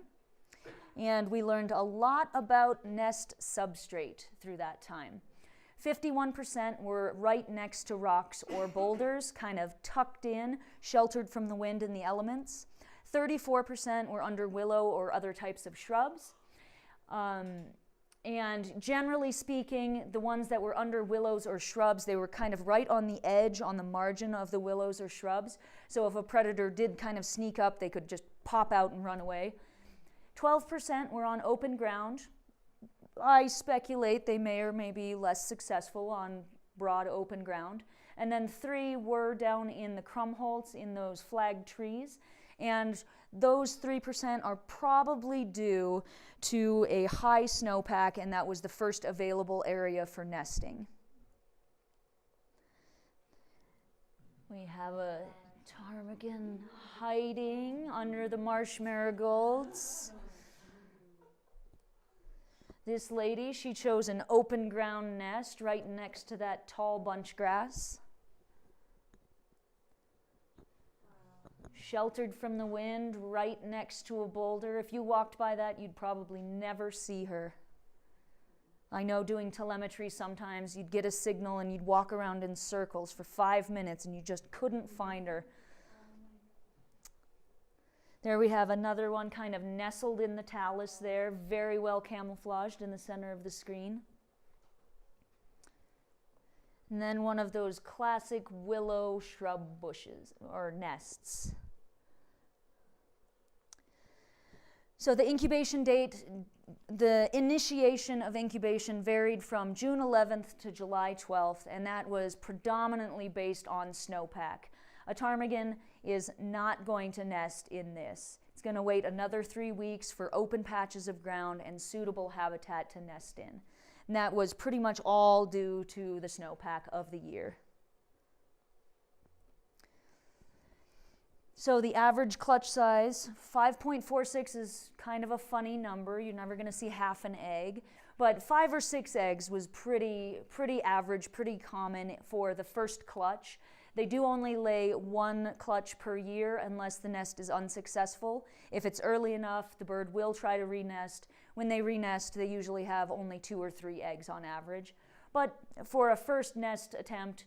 And we learned a lot about nest substrate through that time. 51% were right next to rocks or boulders, kind of tucked in, sheltered from the wind and the elements. 34% were under willow or other types of shrubs. And generally speaking, the ones that were under willows or shrubs, they were kind of right on the edge, on the margin of the willows or shrubs. So if a predator did kind of sneak up, they could just pop out and run away. 12% were on open ground. I speculate they may or may be less successful on broad open ground. And then 3 were down in the crumholts, in those flagged trees. And those 3% are probably due to a high snowpack, and that was the first available area for nesting. We have a ptarmigan hiding under the marsh marigolds. This lady, she chose an open ground nest right next to that tall bunch grass. Sheltered from the wind, right next to a boulder. If you walked by that, you'd probably never see her. I know doing telemetry sometimes, you'd get a signal and you'd walk around in circles for 5 minutes and you just couldn't find her. There we have another one kind of nestled in the talus there, very well camouflaged in the center of the screen. And then one of those classic willow shrub bushes or nests. So the incubation date, the initiation of incubation varied from June 11th to July 12th, and that was predominantly based on snowpack. A ptarmigan is not going to nest in this. It's going to wait another 3 weeks for open patches of ground and suitable habitat to nest in. And that was pretty much all due to the snowpack of the year. So the average clutch size, 5.46 is kind of a funny number. You're never going to see half an egg. But 5 or 6 eggs was pretty average, pretty common for the first clutch. They do only lay 1 clutch per year unless the nest is unsuccessful. If it's early enough, the bird will try to renest. When they renest, they usually have only 2 or 3 eggs on average. But for a first nest attempt,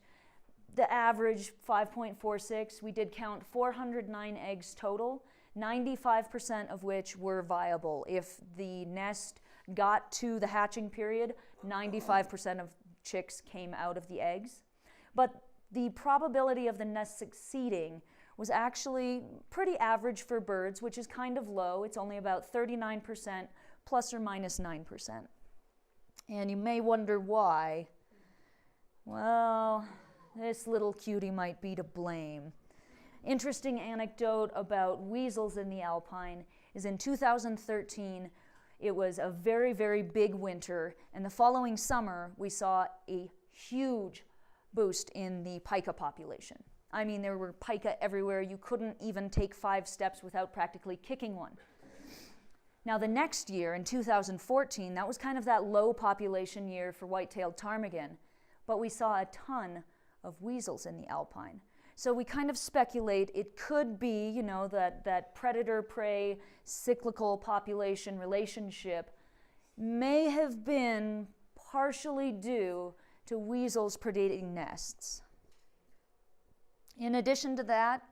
the average 5.46, we did count 409 eggs total, 95% of which were viable. If the nest got to the hatching period, 95% of chicks came out of the eggs. But the probability of the nest succeeding was actually pretty average for birds, which is kind of low. It's only about 39% plus or minus 9%. And you may wonder why. Well, this little cutie might be to blame. Interesting anecdote about weasels in the Alpine is in 2013, it was a very, very big winter, and the following summer we saw a huge boost in the pika population. I mean, there were pika everywhere. You couldn't even take 5 steps without practically kicking one. Now the next year, in 2014, that was kind of that low population year for white-tailed ptarmigan, but we saw a ton of weasels in the Alpine. So we kind of speculate it could be, you know, that predator-prey cyclical population relationship may have been partially due to weasels predating nests. In addition to that,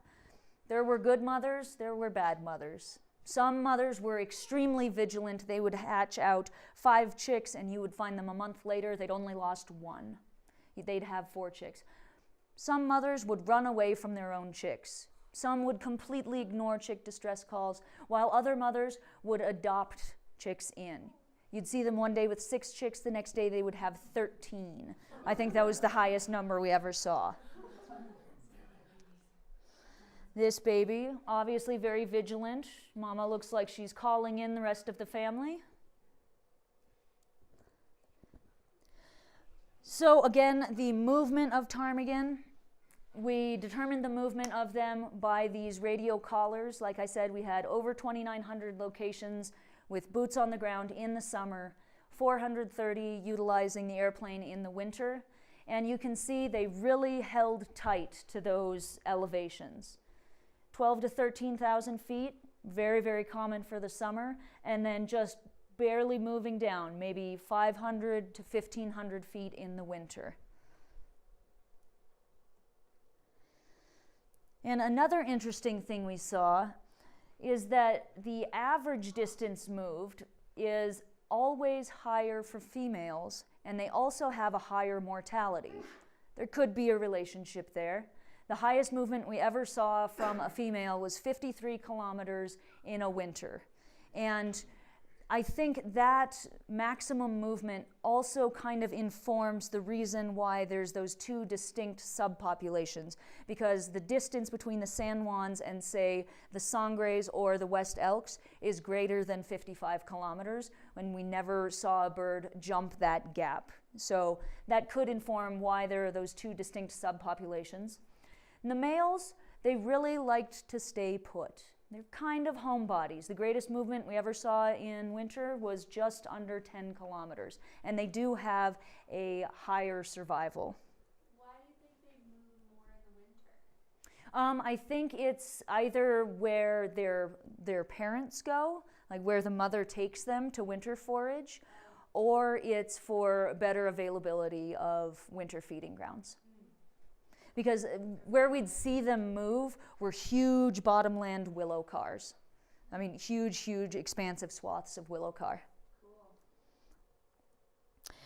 there were good mothers, there were bad mothers. Some mothers were extremely vigilant. They would hatch out 5 chicks and you would find them a month later, they'd only lost 1. They'd have 4 chicks. Some mothers would run away from their own chicks. Some would completely ignore chick distress calls, while other mothers would adopt chicks in. You'd see them one day with 6 chicks, the next day they would have 13. I think that was the highest number we ever saw. This baby, obviously very vigilant. Mama looks like she's calling in the rest of the family. So again, the movement of ptarmigan, we determined the movement of them by these radio collars. Like I said, we had over 2,900 locations with boots on the ground in the summer, 430 utilizing the airplane in the winter. And you can see they really held tight to those elevations. 12 to 13,000 feet, very, very common for the summer, and then just barely moving down, maybe 500 to 1,500 feet in the winter. And another interesting thing we saw is that the average distance moved is always higher for females, and they also have a higher mortality. There could be a relationship there. The highest movement we ever saw from a female was 53 kilometers in a winter. And I think that maximum movement also kind of informs the reason why there's those two distinct subpopulations, because the distance between the San Juans and, say, the Sangres or the West Elks is greater than 55 kilometers, when we never saw a bird jump that gap. So that could inform why there are those two distinct subpopulations. And the males, they really liked to stay put. They're kind of homebodies. The greatest movement we ever saw in winter was just under 10 kilometers, and they do have a higher survival. Why do you think they move more in the winter? I think it's either where their parents go, like where the mother takes them to winter forage, or it's for better availability of winter feeding grounds. Because where we'd see them move were huge bottomland willow cars. I mean, huge, huge, expansive swaths of willow car. Cool.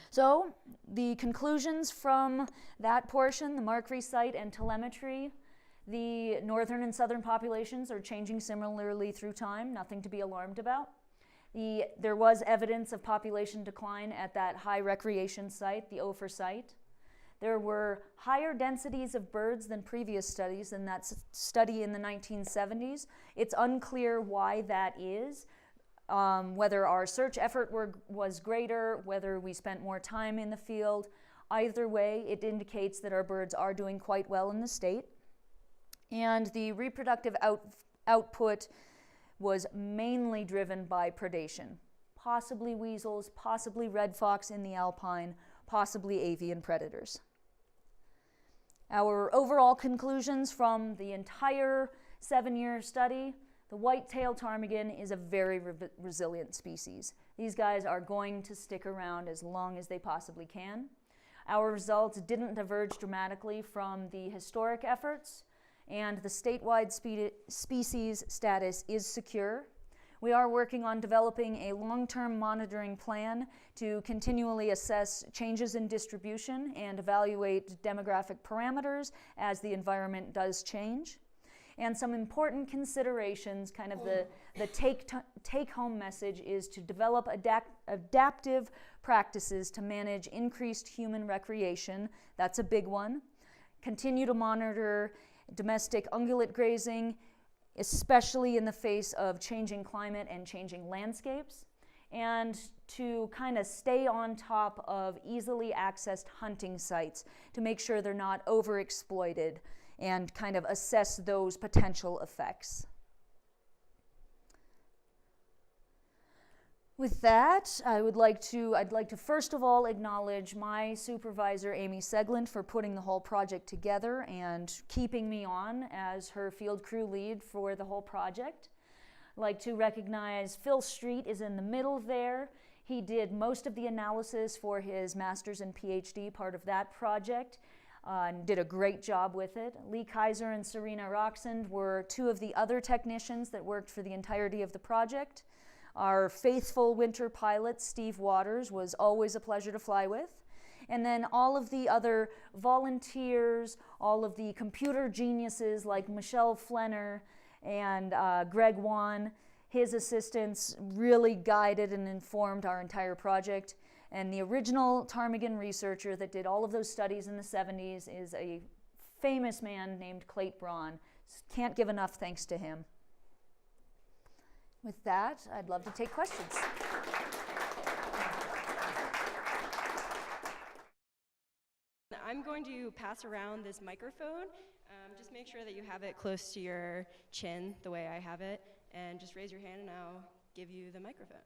So the conclusions from that portion, the Markree site and telemetry, the northern and southern populations are changing similarly through time, nothing to be alarmed about. There was evidence of population decline at that high recreation site, the Ophir site. There were higher densities of birds than previous studies, and that study in the 1970s. It's unclear why that is, whether our search effort was greater, whether we spent more time in the field. Either way, it indicates that our birds are doing quite well in the state. And the reproductive output was mainly driven by predation, possibly weasels, possibly red fox in the Alpine, possibly avian predators. Our overall conclusions from the entire 7-year study: the white-tailed ptarmigan is a very resilient species. These guys are going to stick around as long as they possibly can. Our results didn't diverge dramatically from the historic efforts, and the statewide species status is secure. We are working on developing a long-term monitoring plan to continually assess changes in distribution and evaluate demographic parameters as the environment does change. And some important considerations, kind of the take-home message, is to develop adaptive practices to manage increased human recreation. That's a big one. Continue to monitor domestic ungulate grazing, especially in the face of changing climate and changing landscapes, and to kind of stay on top of easily accessed hunting sites to make sure they're not overexploited and kind of assess those potential effects. With that, I'd like to first of all acknowledge my supervisor, Amy Seglund, for putting the whole project together and keeping me on as her field crew lead for the whole project. I'd like to recognize Phil Street is in the middle there. He did most of the analysis for his master's and PhD part of that project and did a great job with it. Lee Kaiser and Serena Roxand were two of the other technicians that worked for the entirety of the project. Our faithful winter pilot, Steve Waters, was always a pleasure to fly with. And then all of the other volunteers, all of the computer geniuses like Michelle Flenner and Greg Wan, his assistants, really guided and informed our entire project. And the original ptarmigan researcher that did all of those studies in the 70s is a famous man named Clayt Braun. Can't give enough thanks to him. With that, I'd love to take questions. I'm going to pass around this microphone. Just make sure that you have it close to your chin, the way I have it, and just raise your hand and I'll give you the microphone.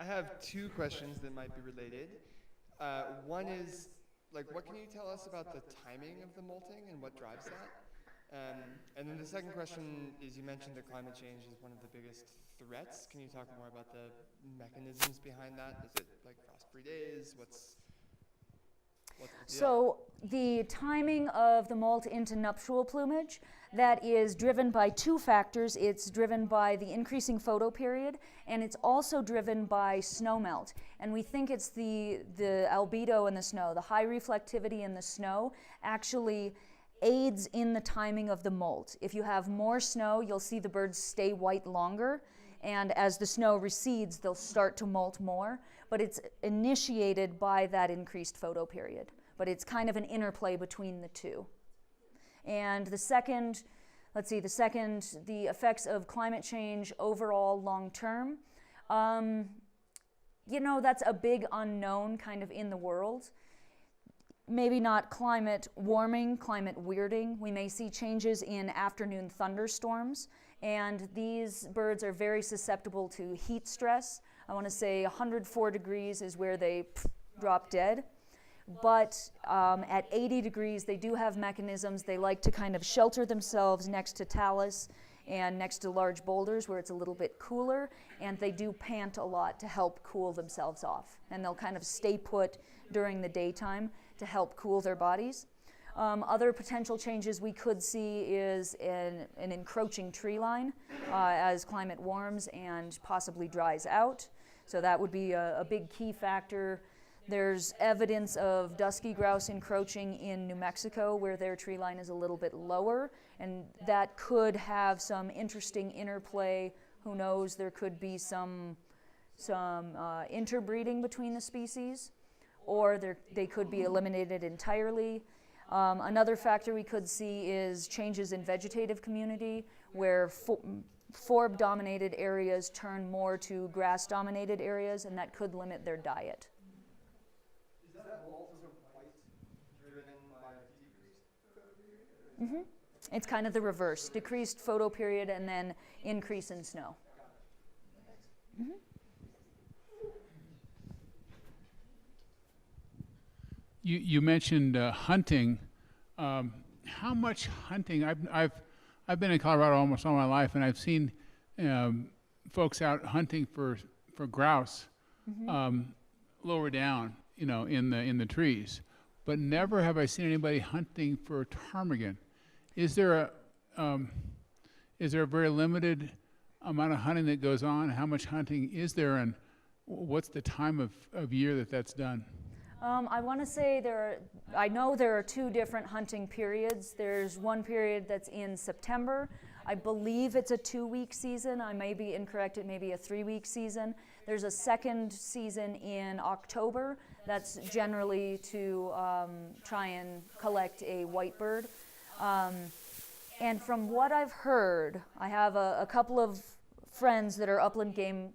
I have two questions that might be related. One is, like, what can you tell us about the timing of the molting and what drives that? And then the second question is, you mentioned that climate change is one of the biggest threats. Can you talk more about the mechanisms behind that? Is it like frost-free days? What's the deal? So the timing of the molt into nuptial plumage, that is driven by two factors. It's driven by the increasing photoperiod, and it's also driven by snowmelt. And we think it's the albedo in the snow, the high reflectivity in the snow actually aids in the timing of the molt. If you have more snow, you'll see the birds stay white longer, and as the snow recedes, they'll start to molt more, but it's initiated by that increased photoperiod. But it's kind of an interplay between the two. And the second, the effects of climate change overall long term. That's a big unknown kind of in the world. Maybe not climate warming, climate weirding. We may see changes in afternoon thunderstorms, and these birds are very susceptible to heat stress. I want to say 104 degrees is where they drop dead. But at 80 degrees, they do have mechanisms. They like to kind of shelter themselves next to talus and next to large boulders where it's a little bit cooler, and they do pant a lot to help cool themselves off. And they'll kind of stay put during the daytime to help cool their bodies. Other potential changes we could see is an encroaching tree line as climate warms and possibly dries out. So that would be a big key factor. There's evidence of dusky grouse encroaching in New Mexico where their tree line is a little bit lower, and that could have some interesting interplay. Who knows, there could be some interbreeding between the species, or they could be eliminated entirely. Another factor we could see is changes in vegetative community, where forb-dominated areas turn more to grass-dominated areas, and that could limit their diet. Is that molting quite driven by decreased photoperiod? It's kind of the reverse, decreased photoperiod and then increase in snow. You mentioned hunting. How much hunting? I've been in Colorado almost all my life, and I've seen folks out hunting for grouse lower down, in the trees. But never have I seen anybody hunting for ptarmigan. Is there a very limited amount of hunting that goes on? How much hunting is there, and what's the time of year that's done? I want to say I know there are two different hunting periods. There's one period that's in September. I believe it's a 2-week season. I may be incorrect. It may be a 3-week season. There's a second season in October. That's generally to try and collect a white bird. And from what I've heard, I have a couple of friends that are upland game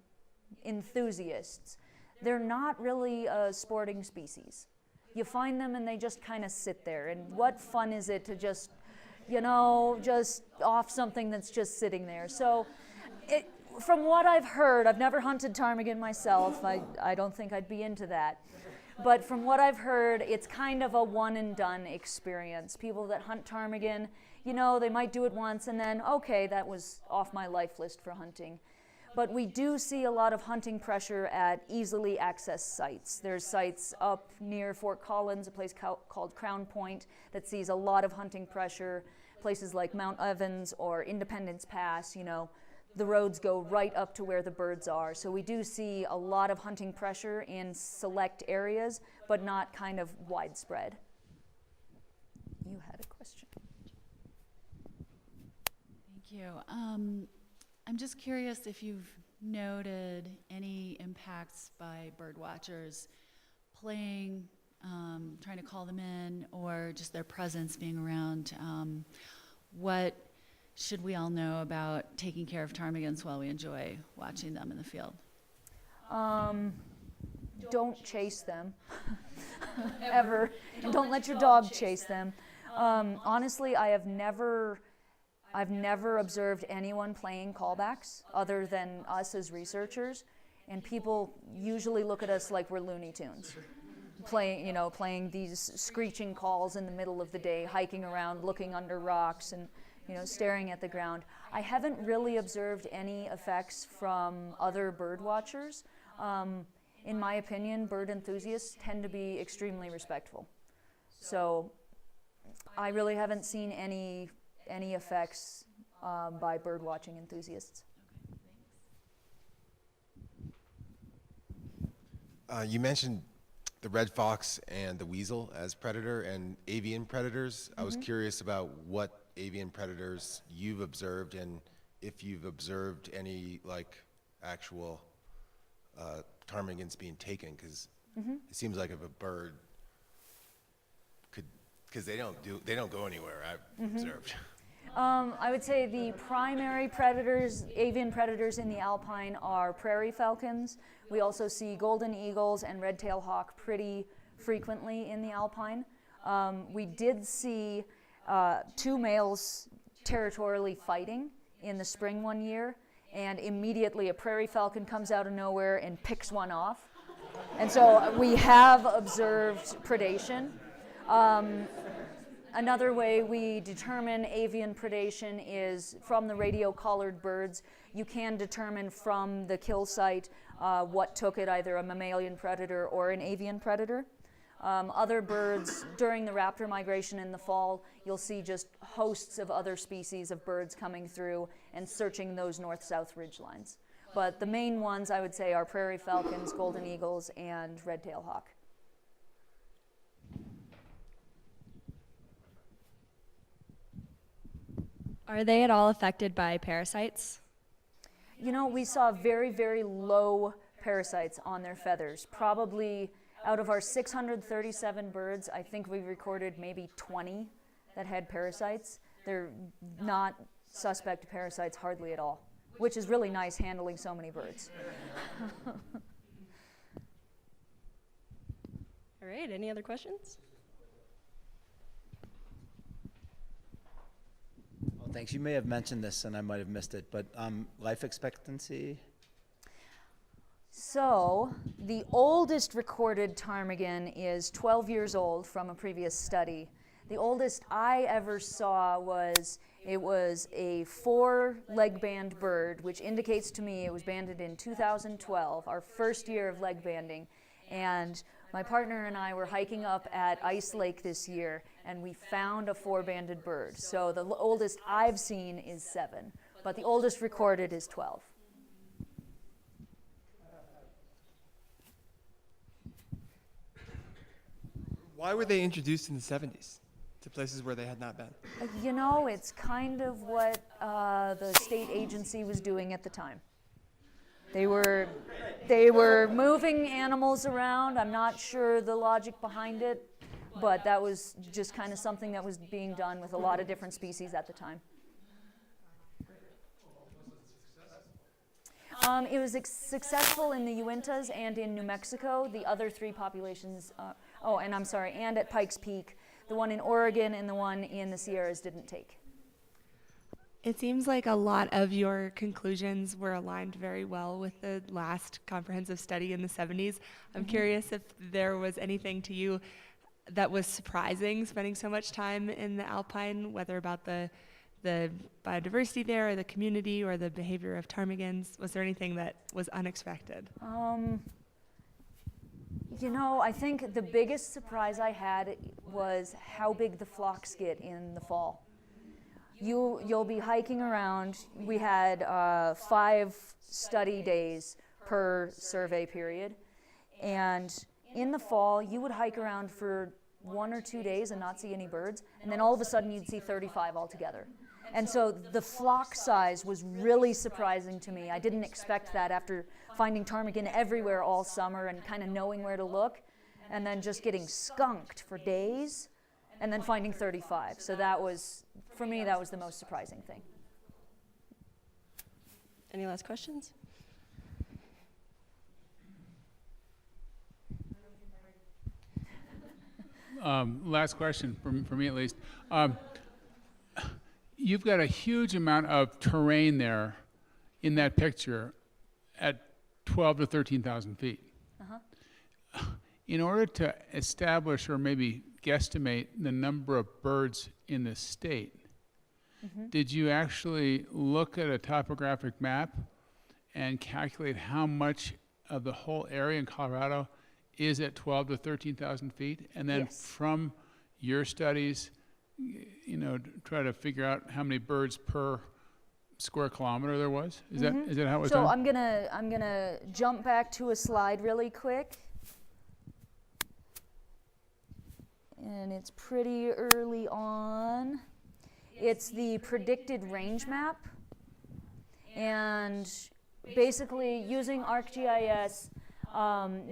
enthusiasts. They're not really a sporting species. You find them and they just kind of sit there. And what fun is it to just off something that's just sitting there? So from what I've heard, I've never hunted ptarmigan myself. I don't think I'd be into that. But from what I've heard, it's kind of a one and done experience. People that hunt ptarmigan, they might do it once and then, okay, that was off my life list for hunting. But we do see a lot of hunting pressure at easily accessed sites. There's sites up near Fort Collins, a place called Crown Point, that sees a lot of hunting pressure. Places like Mount Evans or Independence Pass, the roads go right up to where the birds are. So we do see a lot of hunting pressure in select areas, but not kind of widespread. You had a question. Thank you. I'm just curious if you've noted any impacts by bird watchers playing, trying to call them in, or just their presence being around. What should we all know about taking care of ptarmigans while we enjoy watching them in the field? Don't chase them, ever. And don't let your dog chase them. Honestly, I've never observed anyone playing callbacks other than us as researchers. And people usually look at us like we're Looney Tunes, playing these screeching calls in the middle of the day, hiking around, looking under rocks, and staring at the ground. I haven't really observed any effects from other bird watchers. In my opinion, bird enthusiasts tend to be extremely respectful. So I really haven't seen any effects by bird watching enthusiasts. You mentioned the red fox and the weasel as predator and avian predators. I was curious about what avian predators you've observed and if you've observed any actual ptarmigans being taken, because it seems like if a bird could, because they don't go anywhere, I've observed. I would say the primary predators, avian predators in the Alpine, are prairie falcons. We also see golden eagles and red-tailed hawk pretty frequently in the Alpine. We did see 2 males territorially fighting in the spring one year, and immediately a prairie falcon comes out of nowhere and picks one off. And so we have observed predation. Another way we determine avian predation is from the radio-collared birds. You can determine from the kill site what took it, either a mammalian predator or an avian predator. Other birds, during the raptor migration in the fall, you'll see just hosts of other species of birds coming through and searching those north-south ridge lines. But the main ones, I would say, are prairie falcons, golden eagles, and red-tailed hawk. Are they at all affected by parasites? We saw very, very low parasites on their feathers. Probably out of our 637 birds, I think we recorded maybe 20 that had parasites. They're not suspect parasites hardly at all, which is really nice handling so many birds. All right, any other questions? Well, thanks. You may have mentioned this and I might have missed it, but life expectancy? So the oldest recorded ptarmigan is 12 years old from a previous study. The oldest I ever saw was a 4-leg band bird, which indicates to me it was banded in 2012, our first year of leg banding. And my partner and I were hiking up at Ice Lake this year, and we found a 4-banded bird. So the oldest I've seen is 7, but the oldest recorded is 12. Why were they introduced in the 70s to places where they had not been? It's kind of what the state agency was doing at the time. They were moving animals around. I'm not sure the logic behind it, but that was just kind of something that was being done with a lot of different species at the time. It was successful in the Uintas and in New Mexico. The other 3 populations, and at Pikes Peak. The one in Oregon and the one in the Sierras didn't take. It seems like a lot of your conclusions were aligned very well with the last comprehensive study in the 70s. I'm curious if there was anything to you that was surprising, spending so much time in the Alpine, whether about the biodiversity there, or the community, or the behavior of ptarmigans. Was there anything that was unexpected? I think the biggest surprise I had was how big the flocks get in the fall. You'll be hiking around. We had 5 study days per survey period, and in the fall you would hike around for 1 or 2 days and not see any birds, and then all of a sudden you'd see 35 altogether. And so the flock size was really surprising to me. I didn't expect that after finding ptarmigan everywhere all summer and kind of knowing where to look, and then just getting skunked for days, and then finding 35. So that was, for me, that was the most surprising thing. Any last questions? Last question for me at least. You've got a huge amount of terrain there in that picture. At 12 to 13,000 feet. Uh-huh. In order to establish or maybe guesstimate the number of birds in the state, did you actually look at a topographic map and calculate how much of the whole area in Colorado is at 12 to 13,000 feet? And then Yes. from your studies, try to figure out how many birds per square kilometer there was? Is that how it was So done? I'm gonna jump back to a slide really quick. And it's pretty early on. It's the predicted range map. And basically using ArcGIS,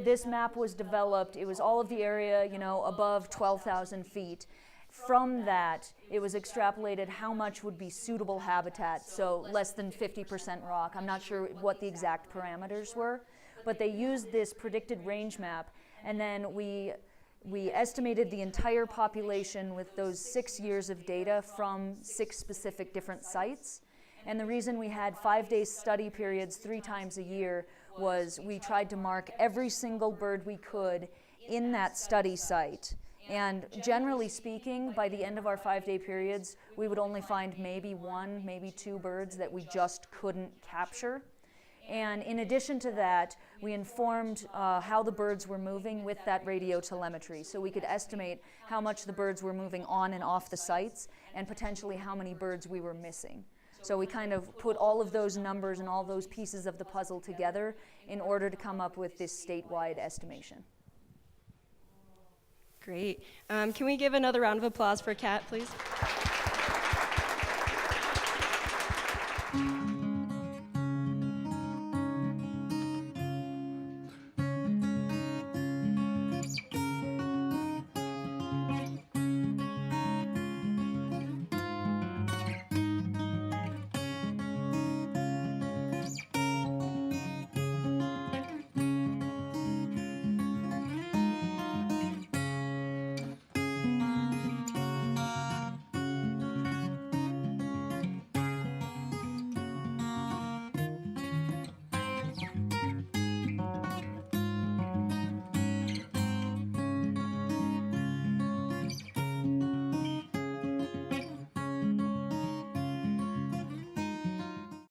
this map was developed. It was all of the area, above 12,000 feet. From that, it was extrapolated how much would be suitable habitat, so less than 50% rock. I'm not sure what the exact parameters were, but they used this predicted range map, and then we estimated the entire population with those 6 years of data from 6 specific different sites. And the reason we had 5-day study periods 3 times a year was we tried to mark every single bird we could in that study site. And generally speaking, by the end of our 5-day periods, we would only find maybe 1, maybe 2 birds that we just couldn't capture. And in addition to that, we informed how the birds were moving with that radio telemetry. So we could estimate how much the birds were moving on and off the sites and potentially how many birds we were missing. So we kind of put all of those numbers and all those pieces of the puzzle together in order to come up with this statewide estimation. Great. Can we give another round of applause for Kat, please?